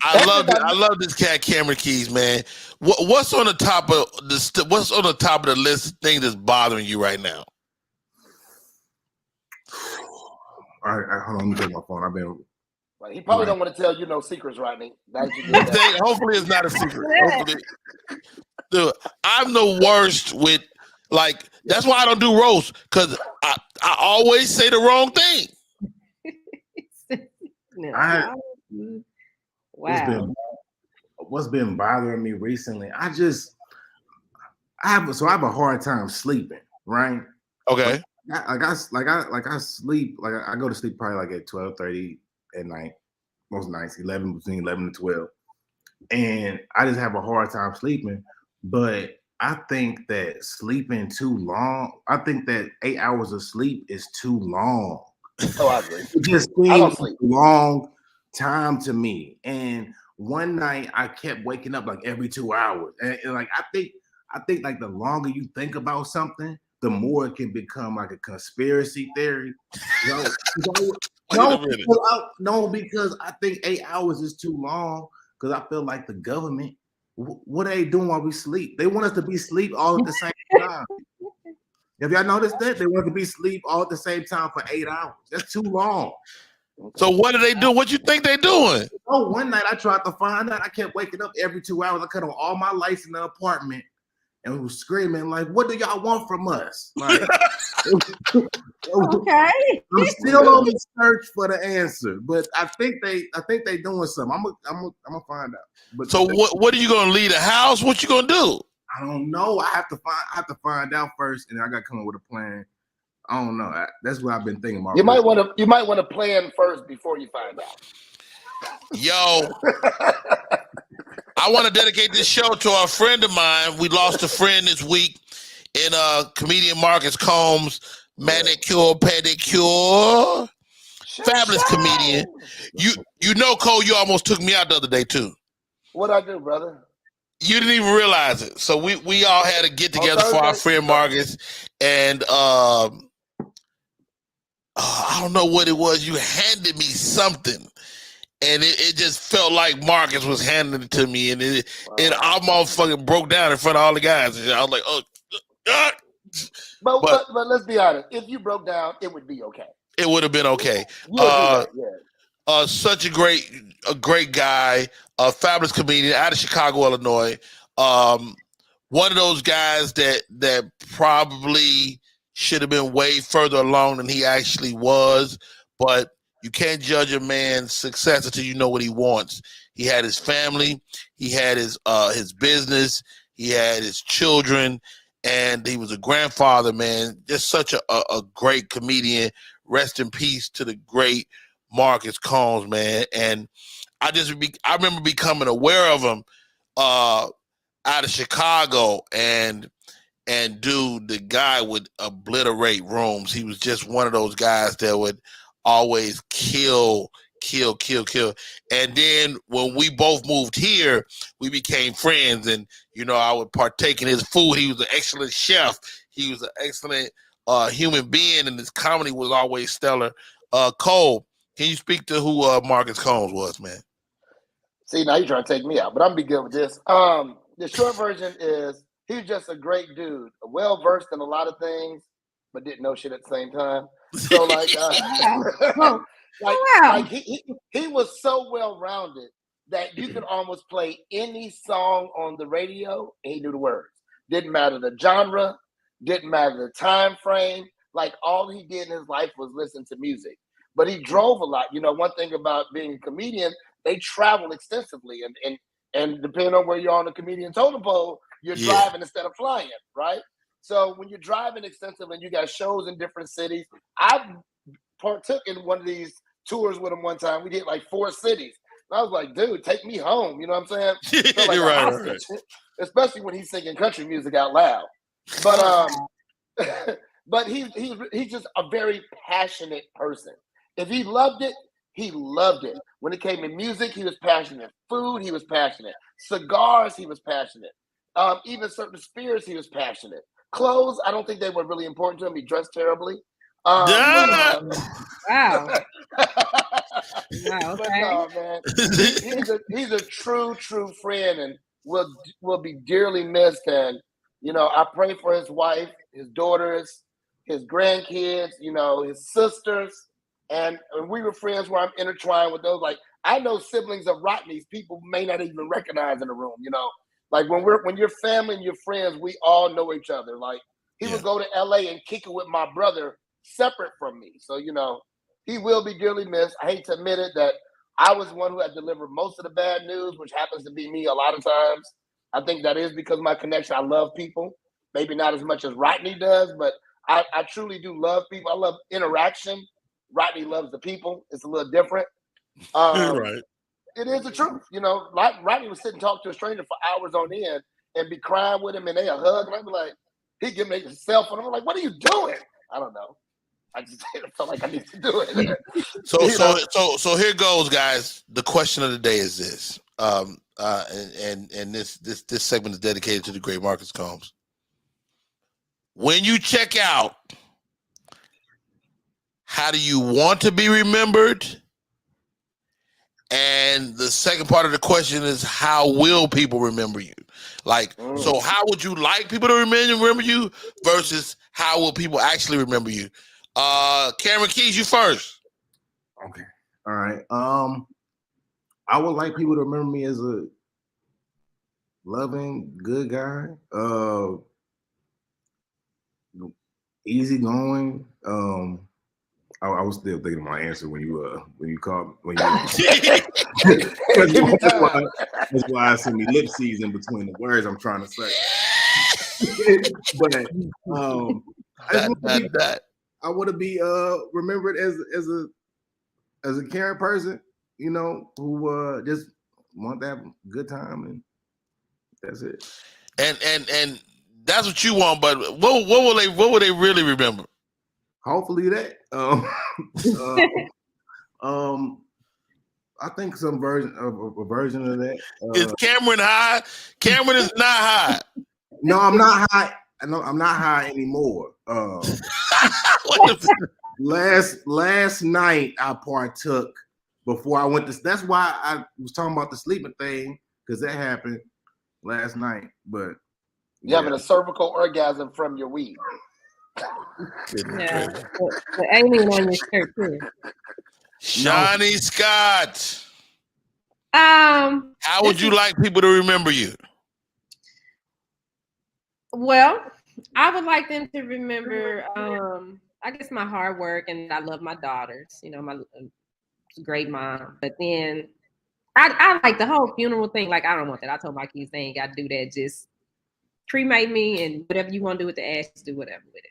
I love this cat, Cameron Keys, man. What's on the top of the list thing that's bothering you right now? All right, hold on. Let me take my phone. I've been. He probably don't want to tell you no secrets, Rodney. Hopefully, it's not a secret. Hopefully. Dude, I'm the worst with that's why I don't do roast, because I always say the wrong thing. Wow. What's been bothering me recently? I have a hard time sleeping, right? Okay. I sleep, I go to sleep probably like at 12:30 at night, most nights, between 11 and 12. And I just have a hard time sleeping. But I think that sleeping too long, I think that 8 hours of sleep is too long. Oh, I agree. It just seems a long time to me. And one night I kept waking up like every 2 hours. And like I think like the longer you think about something, the more it can become like a conspiracy theory. No, because I think 8 hours is too long. Because I feel like the government, what are they doing while we sleep? They want us to be asleep all at the same time. Have y'all noticed that? They want to be asleep all at the same time for 8 hours. That's too long. So what do they do? What you think they doing? Oh, one night I tried to find out. I kept waking up every 2 hours. I cut on all my lights in the apartment and was screaming like, "What do y'all want from us?" Like, okay. I'm still on the search for the answer, but I think they doing something. I'm gonna find out. But so what are you gonna leave the house? What you gonna do? I don't know. I have to find out first, and I got to come up with a plan. I don't know. That's what I've been thinking about. You might want to plan first before you find out. Yo, I want to dedicate this show to a friend of mine. We lost a friend this week in comedian Marcus Combs, manicure, pedicure. Fabulous comedian. You know, Cole, you almost took me out the other day too. What'd I do, brother? You didn't even realize it. So we all had to get together for our friend Marcus, and I don't know what it was. You handed me something, and it just felt like Marcus was handing it to me, and it almost fucking broke down in front of all the guys. And I was like, oh. But let's be honest. If you broke down, it would be okay. It would have been okay. Such a great guy, a fabulous comedian out of Chicago, Illinois. One of those guys that probably should have been way further along than he actually was, but you can't judge a man's success until you know what he wants. He had his family, he had his business, he had his children, and he was a grandfather, man. Just such a great comedian. Rest in peace to the great Marcus Combs, man. And I remember becoming aware of him out of Chicago, and dude, the guy would obliterate rooms. He was just one of those guys that would always kill. And then when we both moved here, we became friends, and I would partake in his food. He was an excellent chef. He was an excellent human being, and his comedy was always stellar. Cole, can you speak to who Marcus Combs was, man? See, now you're trying to take me out, but I'm gonna be good with this. The short version is he's just a great dude, well versed in a lot of things, but didn't know shit at the same time. So like, he was so well rounded that you could almost play any song on the radio and he knew the words. Didn't matter the genre, didn't matter the time frame. Like, all he did in his life was listen to music. But he drove a lot. One thing about being a comedian, they travel extensively, and depending on where you're on the comedian totem pole, you're driving instead of flying, right? So when you're driving extensively and you got shows in different cities, I partook in one of these tours with him one time. We did like 4 cities. And I was like, dude, take me home. You know what I'm saying? Like right. Especially when he's singing country music out loud. But but he's just a very passionate person. If he loved it, he loved it. When it came to music, he was passionate. Food, he was passionate. Cigars, he was passionate. Even certain spirits, he was passionate. Clothes, I don't think they were really important to him. He dressed terribly. Wow. Wow, okay. But no, man. He's a true friend, and will be dearly missed. And I pray for his wife, his daughters, his grandkids, his sisters. And we were friends where I'm intertwined with those. Like, I know siblings of Rodney's people may not even recognize in the room, Like, when you're family and you're friends, we all know each other. Like, he would go to LA and kick it with my brother separate from me. So, he will be dearly missed. I hate to admit it that I was one who had delivered most of the bad news, which happens to be me a lot of times. I think that is because of my connection. I love people, maybe not as much as Rodney does, but I truly do love people. I love interaction. Rodney loves the people. It's a little different. Right. It is the truth. You know, like Rodney would sit and talk to a stranger for hours on end and be crying with him, and they a hug, and I'd be like, he'd give me his cell phone. I'm like, what are you doing? I don't know. I just felt like I need to do it. So here goes, guys. The question of the day is this. And this segment is dedicated to the great Marcus Combs. When you check out, how do you want to be remembered? And the second part of the question is, how will people remember you? Like, so how would you like people to remember you versus how will people actually remember you? Cameron Keys, you first. Okay. All right. I would like people to remember me as a loving, good guy. Easygoing. I was still thinking of my answer when you called that's why I see me lip season between the words I'm trying to say. But I want to be remembered as a caring person, you know, who just want to have a good time, and that's it. And that's what you want, but what will they really remember? Hopefully that. I think some version of that. Is Cameron high? Cameron is not high. No, I'm not high. No, I'm not high anymore. Last night I partook before I went to. That's why I was talking about the sleeping thing, because that happened last night. But you're having a cervical orgasm from your weed. Yeah, the alien on your shirt too. Shawnee Scott. How would you like people to remember you? Well, I would like them to remember, I guess, my hard work, and I love my daughters. You know, my great mom. But then I like the whole funeral thing. Like, I don't want that. I told my kids they ain't got to do that. Just cremate me, and whatever you want to do with the ashes, do whatever with it.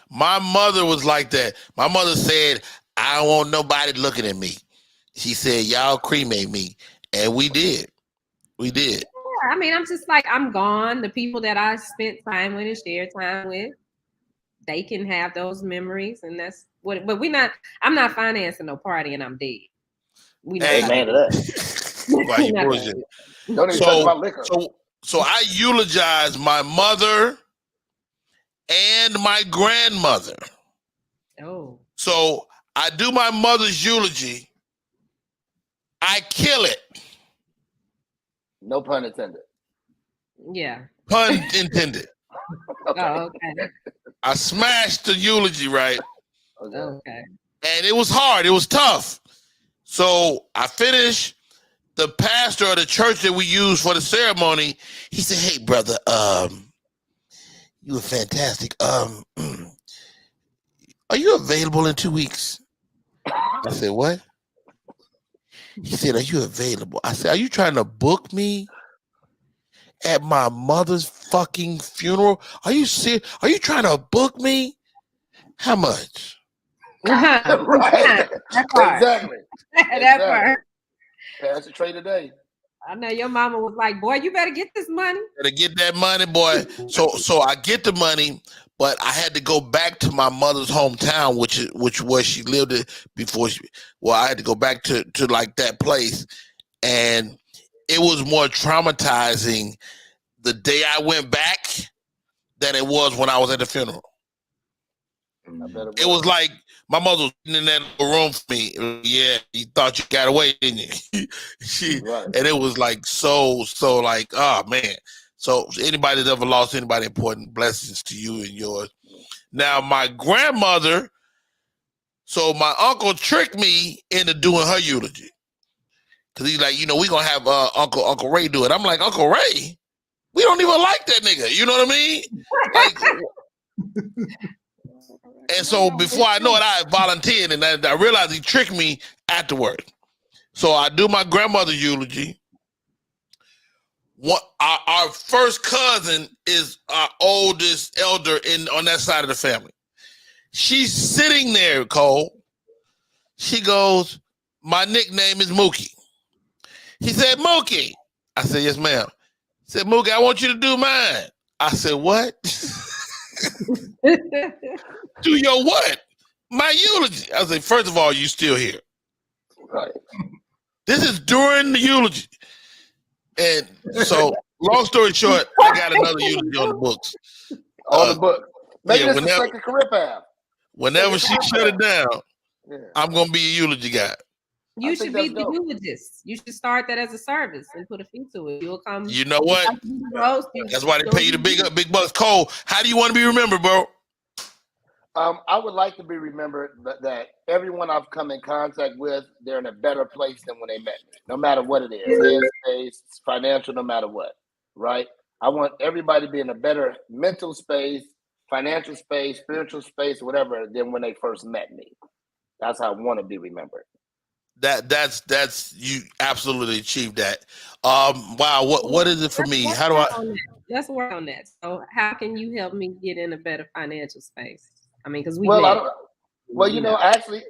My mother was like that. My mother said, I don't want nobody looking at me. She said, y'all cremate me. And we did. We did. Yeah, I mean, I'm just like, I'm gone. The people that I spent time with and shared time with, they can have those memories. And that's what, but I'm not financing no party and I'm dead. We not man to that. Don't even talk about liquor. So I eulogize my mother and my grandmother. Oh. So I do my mother's eulogy. I kill it. No pun intended. Yeah. Pun intended. Okay. Oh, okay. I smashed the eulogy, right? Okay. And it was hard. It was tough. So I finished. The pastor of the church that we used for the ceremony, he said, hey, brother, you were fantastic. Are you available in 2 weeks? I said, what? He said, are you available? I said, are you trying to book me at my mother's fucking funeral? Are you serious? Are you trying to book me? How much? Right. Exactly. That part. Pass the trade today. I know your mama was like, boy, you better get this money. Better get that money, boy. So I get the money, but I had to go back to my mother's hometown, which was she lived it before I had to go back to like that place. And it was more traumatizing the day I went back than it was when I was at the funeral. It was like my mother was in that room for me. Yeah, you thought you got away, didn't you? And it was like so like, oh man. So anybody that ever lost anybody important, blessings to you and yours. Now my grandmother, so my uncle tricked me into doing her eulogy. Cause he's like, we're gonna have Uncle Ray do it. I'm like, Uncle Ray? We don't even like that nigga. You know what I mean? Like, and so before I know it, I volunteered, and I realized he tricked me afterward. So I do my grandmother's eulogy. Our first cousin is our oldest elder on that side of the family. She's sitting there, Cole. She goes, my nickname is Mookie. He said, Mookie. I said, yes, ma'am. He said, Mookie, I want you to do mine. I said, what? Do your what? My eulogy. I said, first of all, you still here. Right. This is during the eulogy. And so, long story short, I got another eulogy on the books. On the book. Maybe yeah, this is second career path. Whenever she shut it down, I'm going to be a eulogy guy. You should be the eulogist. You should start that as a service and put a fee to it. You'll come. You know what? That's why they pay you the big bucks. Cole, how do you want to be remembered, bro? I would like to be remembered that everyone I've come in contact with, they're in a better place than when they met me, no matter what it is, space, financial, no matter what, right? I want everybody to be in a better mental space, financial space, spiritual space, whatever, than when they first met me. That's how I want to be remembered. That's you absolutely achieved that. Wow, what is it for me? How do I? Let's work on that. So, how can you help me get in a better financial space? I mean, because I actually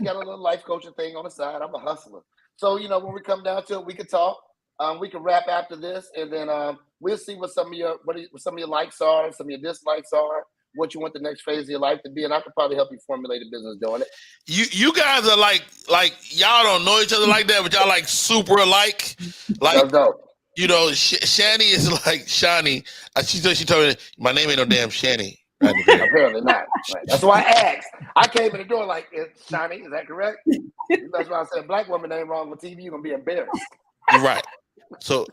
got a little life coaching thing on the side. I'm a hustler, so when we come down to it, we can talk. We can wrap after this, and then we'll see what some of your likes are, some of your dislikes are, what you want the next phase of your life to be, and I could probably help you formulate a business doing it. You guys are like y'all don't know each other like that, but y'all like super alike. Like Shani is like Shani. She told me my name ain't no damn Shani. Apparently not. Right. That's why I asked. I came in the door like, Shani, is that correct? That's why I said black woman name wrong on TV. You're gonna be embarrassed. Right. So,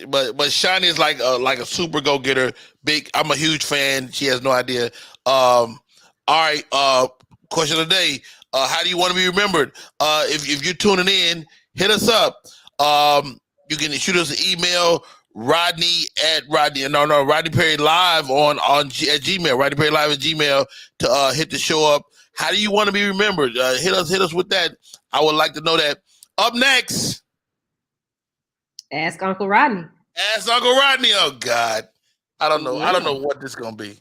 but Shani is like a super go getter. Big. I'm a huge fan. She has no idea. All right. Question of the day. How do you want to be remembered? If you're tuning in, hit us up. You can shoot us an email. Rodney Perry Live at Gmail. Rodney Perry Live at Gmail to hit the show up. How do you want to be remembered? Hit us with that. I would like to know that. Up next. Ask Uncle Rodney. Ask Uncle Rodney. Oh God. I don't know. Yeah. I don't know what this is gonna be.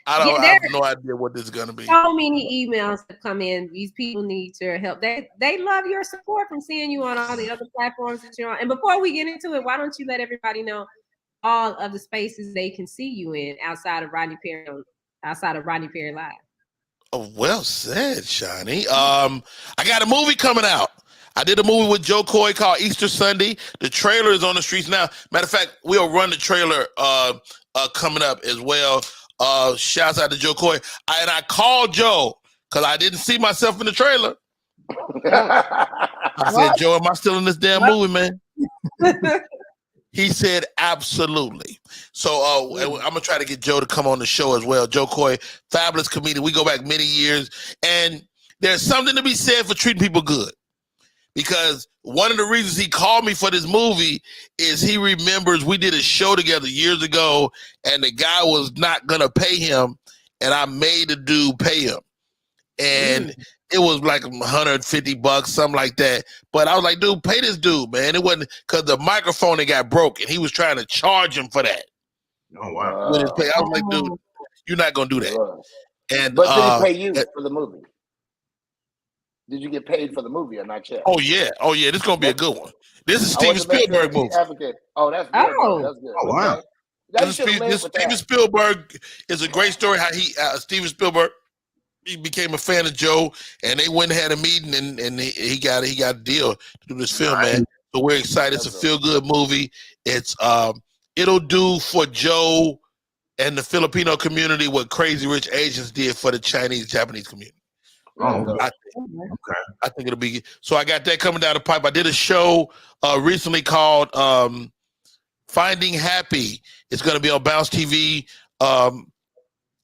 I have no idea what this is gonna be. So many emails have come in. These people need your help. They love your support from seeing you on all the other platforms that you're on. And before we get into it, why don't you let everybody know all of the spaces they can see you in outside of Rodney Perry Live? Oh, well said, Shani. I got a movie coming out. I did a movie with Joe Coy called Easter Sunday. The trailer is on the streets now. Matter of fact, we'll run the trailer coming up as well. Shouts out to Joe Coy. I called Joe because I didn't see myself in the trailer. I said, Joe, am I still in this damn movie, man? He said, absolutely. So I'm going to try to get Joe to come on the show as well. Joe Coy, fabulous comedian. We go back many years. And there's something to be said for treating people good. Because one of the reasons he called me for this movie is he remembers we did a show together years ago and the guy was not going to pay him and I made the dude pay him. And it was like $150, something like that. But I was like, dude, pay this dude, man. It wasn't because the microphone that got broken. He was trying to charge him for that. Oh, wow. I was like, dude, you're not going to do that. And but did he pay you for the movie? Did you get paid for the movie or not yet? Oh yeah. This is gonna be a good one. This is Steven Spielberg movie. Oh, that's good. That's good. Oh wow. This Steven Spielberg is a great story. How Steven Spielberg he became a fan of Joe, and they went and had a meeting, and he got a deal to do this film, man. So we're excited. It's a feel good movie. It's it'll do for Joe and the Filipino community what Crazy Rich Asians did for the Japanese community. Oh, I think it'll be so. I got that coming down the pipe. I did a show recently called Finding Happy. It's going to be on Bounce TV.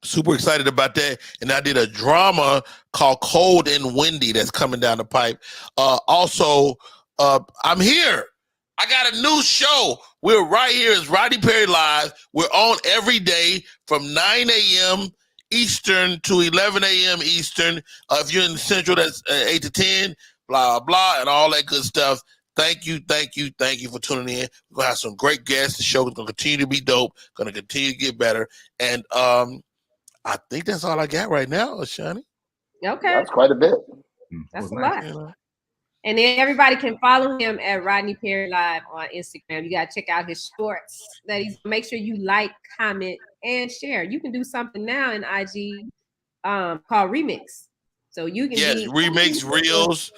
Super excited about that. And I did a drama called Cold and Windy that's coming down the pipe. Also, I'm here. I got a new show. We're right here. It's Rodney Perry Live. We're on every day from 9 a.m. Eastern to 11 a.m. Eastern. If you're in Central, that's 8 to 10. blah, blah, and all that good stuff. Thank you for tuning in. We're going to have some great guests. The show is going to continue to be dope, going to continue to get better. And I think that's all I got right now, Shani. Okay. That's quite a bit. That's a lot. And then everybody can follow him at Rodney Perry Live on Instagram. You got to check out his shorts. Make sure you like, comment, and share. You can do something now in IG called Remix. So you can remix reels,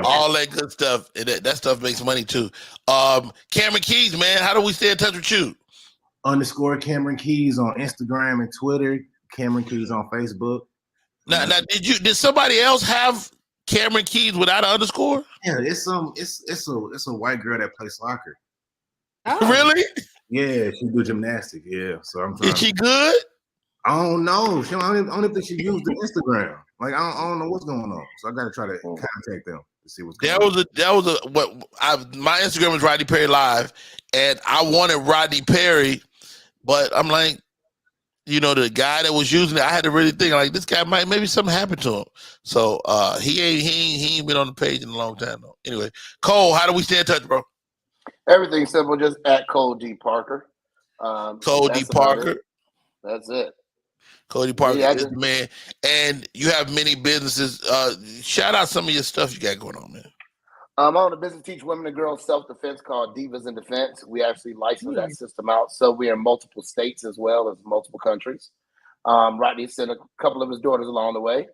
all that good stuff. And that stuff makes money too. Cameron Keys, man, how do we stay in touch with you? _ Cameron Keys on Instagram and Twitter. Cameron Keys on Facebook. Now, did somebody else have Cameron Keys without an underscore? Yeah, it's a white girl that plays soccer. Oh. Really? Yeah, she do gymnastics. Yeah, so I'm trying. Is she good? I don't know. I don't think she used the Instagram. Like I don't know what's going on. So I got to try to contact them to see what's going on. My Instagram was Rodney Perry Live, and I wanted Rodney Perry, but I'm like, the guy that was using it, I had to really think like this guy maybe something happened to him. So he ain't been on the page in a long time though. Anyway, Cole, how do we stay in touch, bro? Everything's simple, just at Cole D. Parker. Cole D. Parker. That's it. Cody Parker is the man. And you have many businesses. Shout out some of your stuff you got going on, man. I own a business teach women and girls self-defense called Divas in Defense. We actually license that system out. So we're in multiple states as well as multiple countries. Rodney sent a couple of his daughters along the way.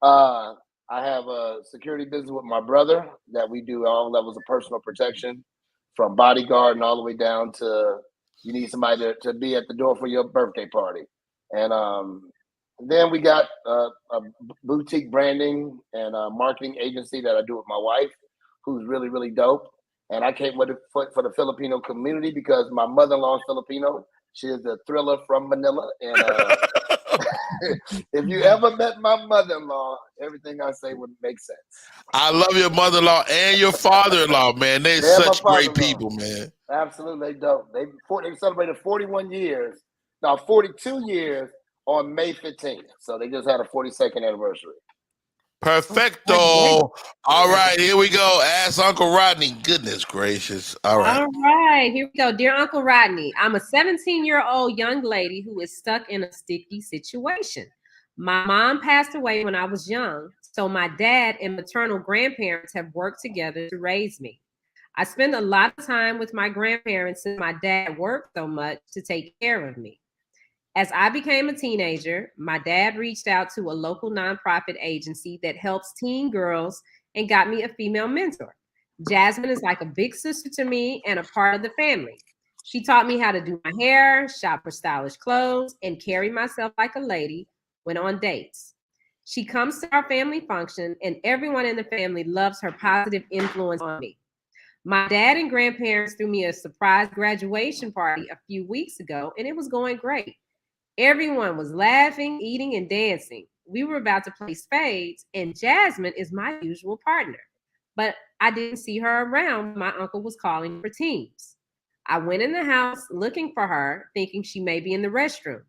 I have a security business with my brother that we do all levels of personal protection, from bodyguard and all the way down to you need somebody to be at the door for your birthday party. And then we got a boutique branding and marketing agency that I do with my wife, who's really, really dope. And I came with it for the Filipino community because my mother-in-law is Filipino. She is the thriller from Manila. And if you ever met my mother-in-law, everything I say would make sense. I love your mother-in-law and your father-in-law, man. They're such great people, man. Absolutely dope. They celebrated 42 years on May 15th. So they just had a 42nd anniversary. Perfecto. All right, here we go. Ask Uncle Rodney. Goodness gracious. All right, here we go. Dear Uncle Rodney, I'm a 17-year-old young lady who is stuck in a sticky situation. My mom passed away when I was young, so my dad and maternal grandparents have worked together to raise me. I spend a lot of time with my grandparents since my dad worked so much to take care of me. As I became a teenager, my dad reached out to a local nonprofit agency that helps teen girls and got me a female mentor. Jasmine is like a big sister to me and a part of the family. She taught me how to do my hair, shop for stylish clothes, and carry myself like a lady when on dates. She comes to our family function, and everyone in the family loves her positive influence on me. My dad and grandparents threw me a surprise graduation party a few weeks ago, and it was going great. Everyone was laughing, eating, and dancing. We were about to play spades, and Jasmine is my usual partner. But I didn't see her around when my uncle was calling for teams. I went in the house looking for her, thinking she may be in the restroom.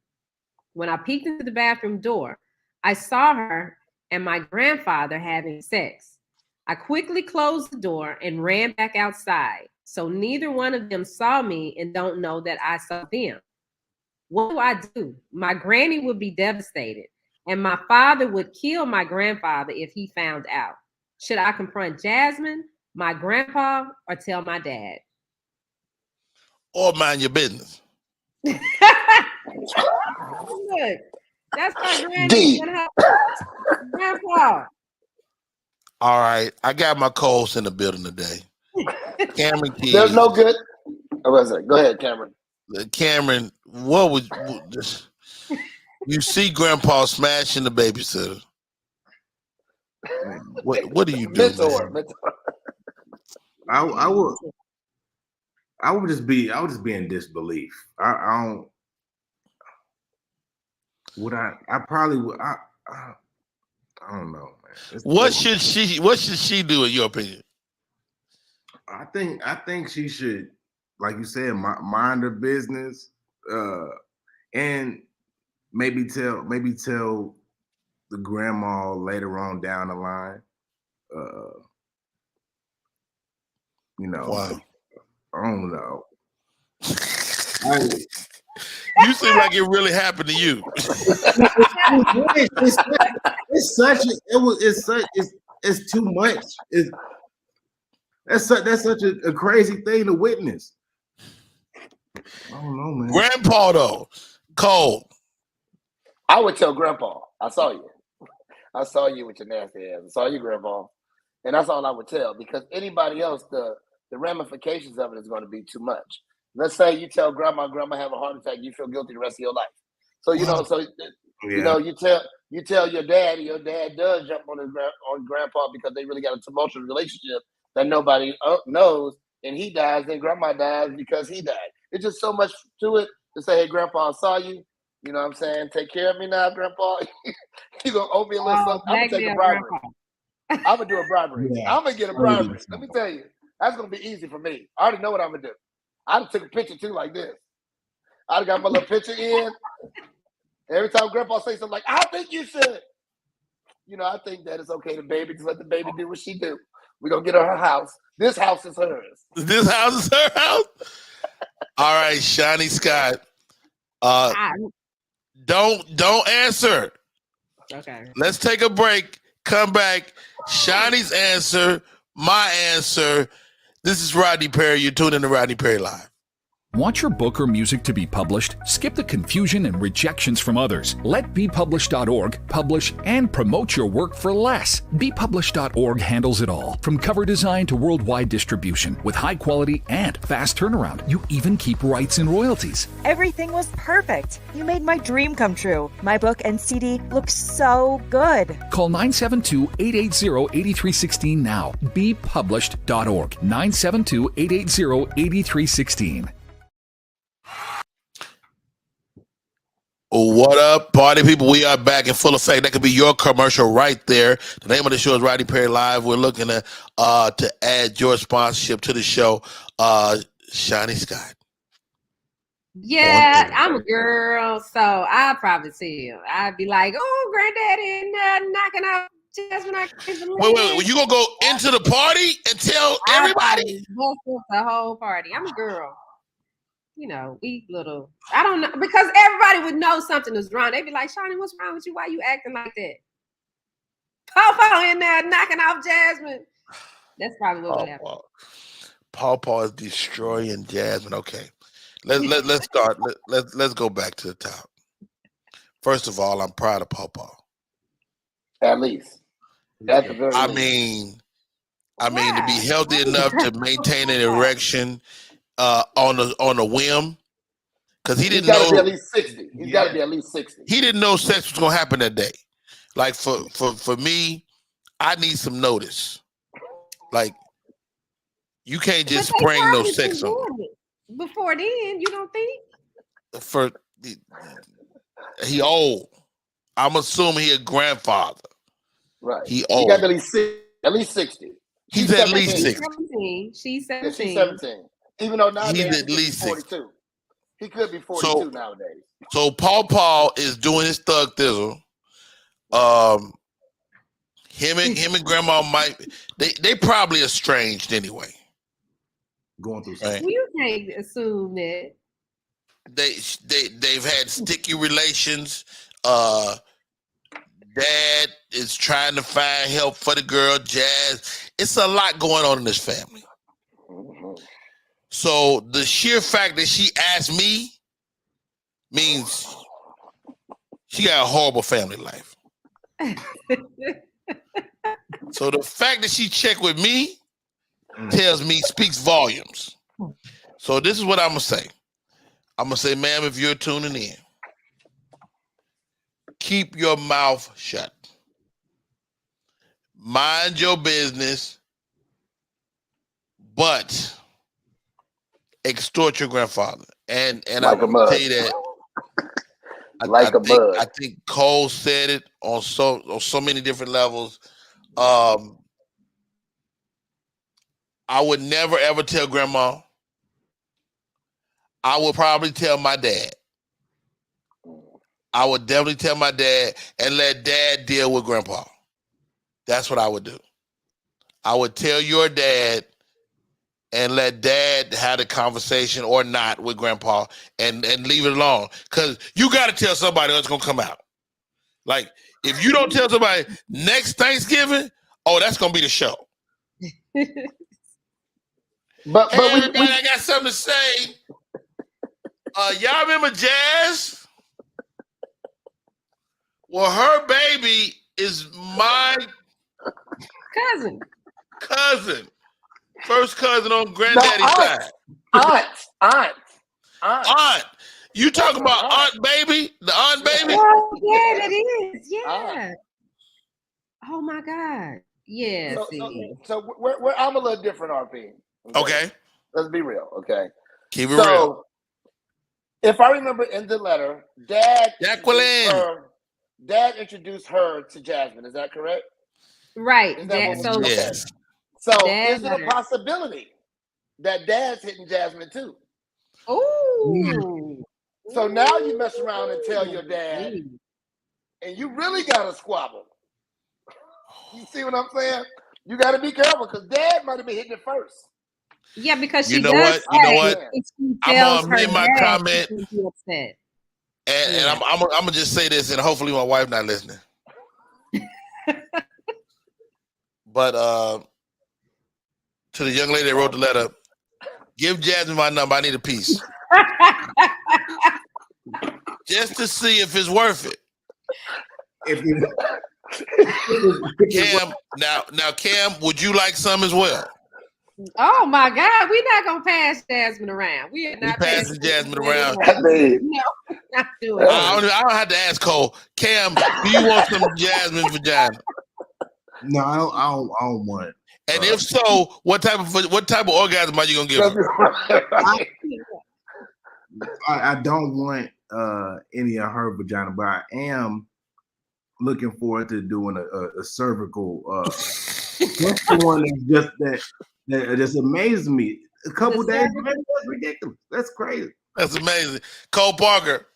When I peeked into the bathroom door, I saw her and my grandfather having sex. I quickly closed the door and ran back outside, so neither one of them saw me and don't know that I saw them. What do I do? My granny would be devastated, and my father would kill my grandfather if he found out. Should I confront Jasmine, my grandpa, or tell my dad? Or mind your business. Look, that's my granny and her grandpa. All right, I got my calls in the building today. Cameron Keys. There's no good. What was it? Go ahead, Cameron. Cameron, what was this? You see Grandpa smashing the babysitter. What do you do? Mentor. I would just be in disbelief. I probably would. I don't know, man. What should she do in your opinion? I think she should, like you said, mind her business, and maybe tell the grandma later on down the line, You know, Wow. I don't know. You seem like it really happened to you. It's too much. That's such a crazy thing to witness. I don't know, man. Grandpa though, Cole. I would tell Grandpa, I saw you. I saw you with your nasty ass. I saw you, Grandpa. And that's all I would tell, because anybody else, the ramifications of it is going to be too much. Let's say you tell grandma have a heart attack, you feel guilty the rest of your life. So you know, you tell your dad does jump on grandpa because they really got a tumultuous relationship that nobody knows, and he dies, and grandma dies because he died. It's just so much to it to say, hey, Grandpa, I saw you. You know what I'm saying? Take care of me now, Grandpa. You gonna owe me a little something. I'm gonna take a bribery. I'm gonna do a bribery. Yeah. I'm gonna get a bribery. Let me tell you, that's gonna be easy for me. I already know what I'm gonna do. I took a picture too, like this. I got my little picture in. Every time Grandpa says something like, I think you should. You know, I think that it's okay to baby. Just let the baby do what she do. We're gonna get her house. This house is hers. This house is her house. All right, Shani Scott. Don't answer. Okay. Let's take a break. Come back. Shani's answer. My answer. This is Rodney Perry. You're tuned in to Rodney Perry Live. Want your book or music to be published? Skip the confusion and rejections from others. Let BePublished.org publish and promote your work for less. BePublished.org handles it all, from cover design to worldwide distribution, with high quality and fast turnaround. You even keep rights and royalties. Everything was perfect. You made my dream come true. My book and CD look so good. Call 972-880-8316 now. BePublished.org. 972-880-8316. What up, party people? We are back in full effect. That could be your commercial right there. The name of the show is Rodney Perry Live. We're looking to add your sponsorship to the show. Shani Scott. Yeah, I'm a girl, so I'd probably see him. I'd be like, oh, granddaddy, knocking out just when I kiss him. Wait. You gonna go into the party and tell everybody? Bust up the whole party. I'm a girl. You know, we little. I don't know, because everybody would know something is wrong. They'd be like, Shani, what's wrong with you? Why you acting like that? Pawpaw in there knocking off Jasmine. That's probably what would happen. Pawpaw is destroying Jasmine. Okay, let's start. Let's go back to the top. First of all, I'm proud of Pawpaw. At least. At the very I least. mean, to be healthy enough to maintain an erection on a whim, because he didn't know. He's got to be at least 60. He's got to be at least 60. He didn't know sex was gonna happen that day. Like for me, I need some notice. Like, you can't just spring no sex on me. Before then, you don't think? He old. I'm assuming he a grandfather. Right. He old. He got at least 60. He's at least 60. 17. She's 17. Yeah, she's 17. Even though nowadays he's at least 42. He could be 42 nowadays. So Paul is doing his thug thizzle. Him and grandma might they probably estranged anyway. Going through right? Well, you can't assume that. They've had sticky relations. Dad is trying to find help for the girl, Jazz. It's a lot going on in this family. Mm-hmm. So the sheer fact that she asked me means she got a horrible family life. So the fact that she checked with me speaks volumes. So this is what I'm gonna say. I'm gonna say, ma'am, if you're tuning in, keep your mouth shut. Mind your business, but extort your grandfather. And like I'm gonna tell you that. I think Cole said it on so many different levels. I would never ever tell grandma. I would probably tell my dad. I would definitely tell my dad and let dad deal with grandpa. That's what I would do. I would tell your dad and let dad have a conversation or not with grandpa and leave it alone. Because you got to tell somebody else going to come out. Like, if you don't tell somebody next Thanksgiving, oh, that's going to be the show. But hey, everybody, I got something to say. Y'all remember Jazz? Well, her baby is my cousin. First cousin on granddaddy's side. Aunt. You talking about Aunt Baby? The Aunt Baby? Oh, yeah, it is. Yeah. Oh my God. Yeah. So we're I'm a little different, RP. Okay. Let's be real. Okay. Keep it real. If I remember in the letter, Dad introduced her to Jasmine. Is that correct? Right. Yes. So is it a possibility that Dad's hitting Jasmine too? Oh. So now you mess around and tell your dad, and you really got to squabble. You see what I'm saying? You got to be careful because Dad might have been hitting it first. Yeah, because you know what? I'm gonna make my comment, and I'm gonna just say this, and hopefully my wife not listening. But to the young lady that wrote the letter, give Jasmine my number. I need a piece. Just to see if it's worth it. Cam, now Cam, would you like some as well? Oh my God, we're not gonna pass Jasmine around. We are not passing Jasmine around. No, not doing it. I don't have to ask Cole. Cam, do you want some Jasmine vagina? No, I don't want it. And if so, what type of orgasm are you gonna give her? I don't want any of her vagina, but I am looking forward to doing a cervical. That's the one that just amazed me. A couple days, that's ridiculous. That's crazy. That's amazing. Cole Parker,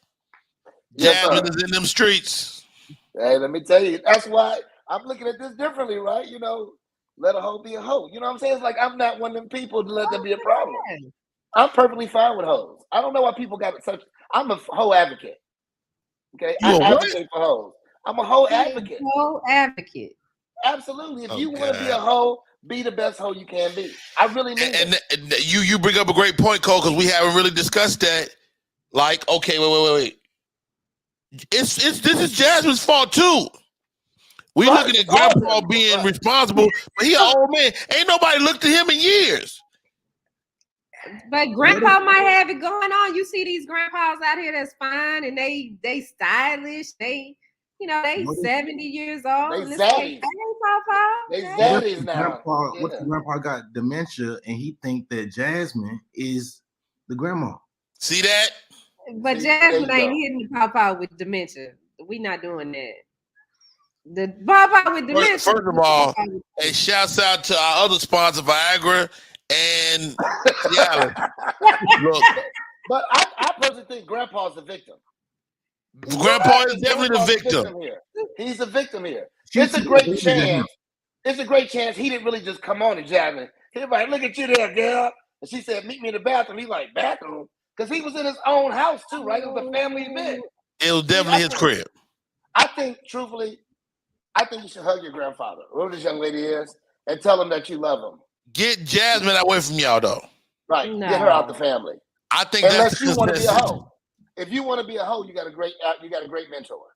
Jasmine is in them streets. Hey, let me tell you, that's why I'm looking at this differently, right? You know, let a hoe be a hoe. You know what I'm saying? It's like I'm not one of them people to let there be a problem. I'm perfectly fine with hoes. I don't know why people got such. I'm a hoe advocate. Okay, I advocate for hoes. I'm a hoe advocate. Hoe advocate. Absolutely. If you want to be a hoe, be the best hoe you can be. I really mean and you bring up a great point, Cole, because we haven't really discussed that. Like, okay, wait. This is Jasmine's fault too. We looking at Grandpa being responsible, but he an old man. Ain't nobody looked at him in years. But Grandpa might have it going on. You see these grandpas out here that's fine and they stylish. They 70 years old. They and zaddies. like, hey, Papa. They zaddies now. What if Grandpa got dementia and he think that Jasmine is the grandma? See that? But Jasmine ain't hitting the Papa with dementia. We not doing that. The Papa with dementia. First of all, hey, shouts out to our other sponsor, Viagra and Cialis. Look, but I personally think Grandpa's the victim. Grandpa is definitely the victim. He's the victim here. It's a great chance. It's a great chance he didn't really just come on to Jasmine. He was like, look at you there, girl. And she said, meet me in the bathroom. He's like, bathroom? Because he was in his own house too, right? It was a family event. It was definitely his crib. I think, truthfully, you should hug your grandfather, whoever this young lady is, and tell him that you love him. Get Jasmine away from y'all, though. Right. No. Get her out the family. I think unless you want to be a hoe. If you want to be a hoe, you got a great mentor.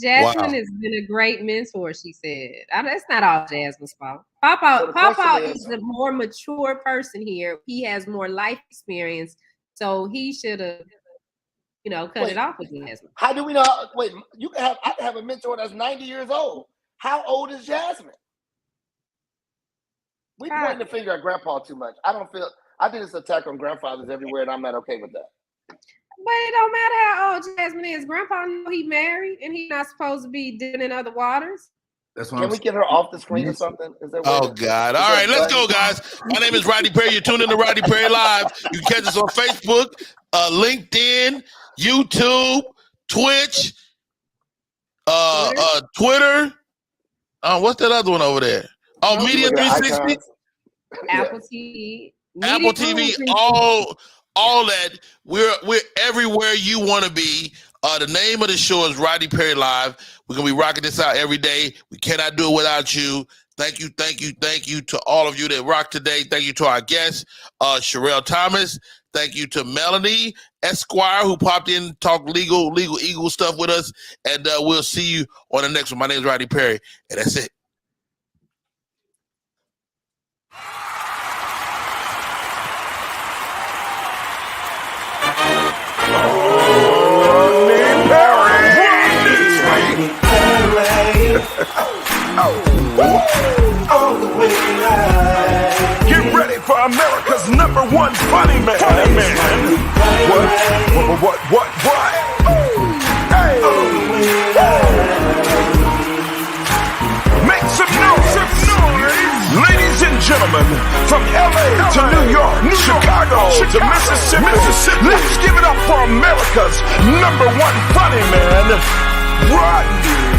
Jasmine has been a great mentor, she said. It's not all Jasmine's fault. Papa is the more mature person here. He has more life experience, so he should have, cut it off with Jasmine. How do we know? Wait, I can have a mentor that's 90 years old. How old is Jasmine? We pointing the finger at Grandpa too much. I think it's an attack on grandfathers everywhere, and I'm not okay with that. But it don't matter how old Jasmine is. Grandpa know he married and he's not supposed to be dipping in other waters. Can we get her off the screen or something? Oh, God. All right, let's go, guys. My name is Rodney Perry. You're tuned in to Rodney Perry Live. You can catch us on Facebook, LinkedIn, YouTube, Twitch, Twitter. What's that other one over there? Oh, Media 360. Apple TV. Apple TV, all that. We're everywhere you want to be. The name of the show is Rodney Perry Live. We're gonna be rocking this out every day. We cannot do it without you. Thank you to all of you that rock today. Thank you to our guest, Sherelle Thomas. Thank you to Melanie Esquire, who popped in and talked legal eagle stuff with us. And we'll see you on the next one. My name is Rodney Perry, and that's it. Get ready for America's #1 funny man. What? Hey. Make some noise. Ladies and gentlemen, from LA to New York, Chicago to Mississippi, let's give it up for America's #1 funny man, Rodney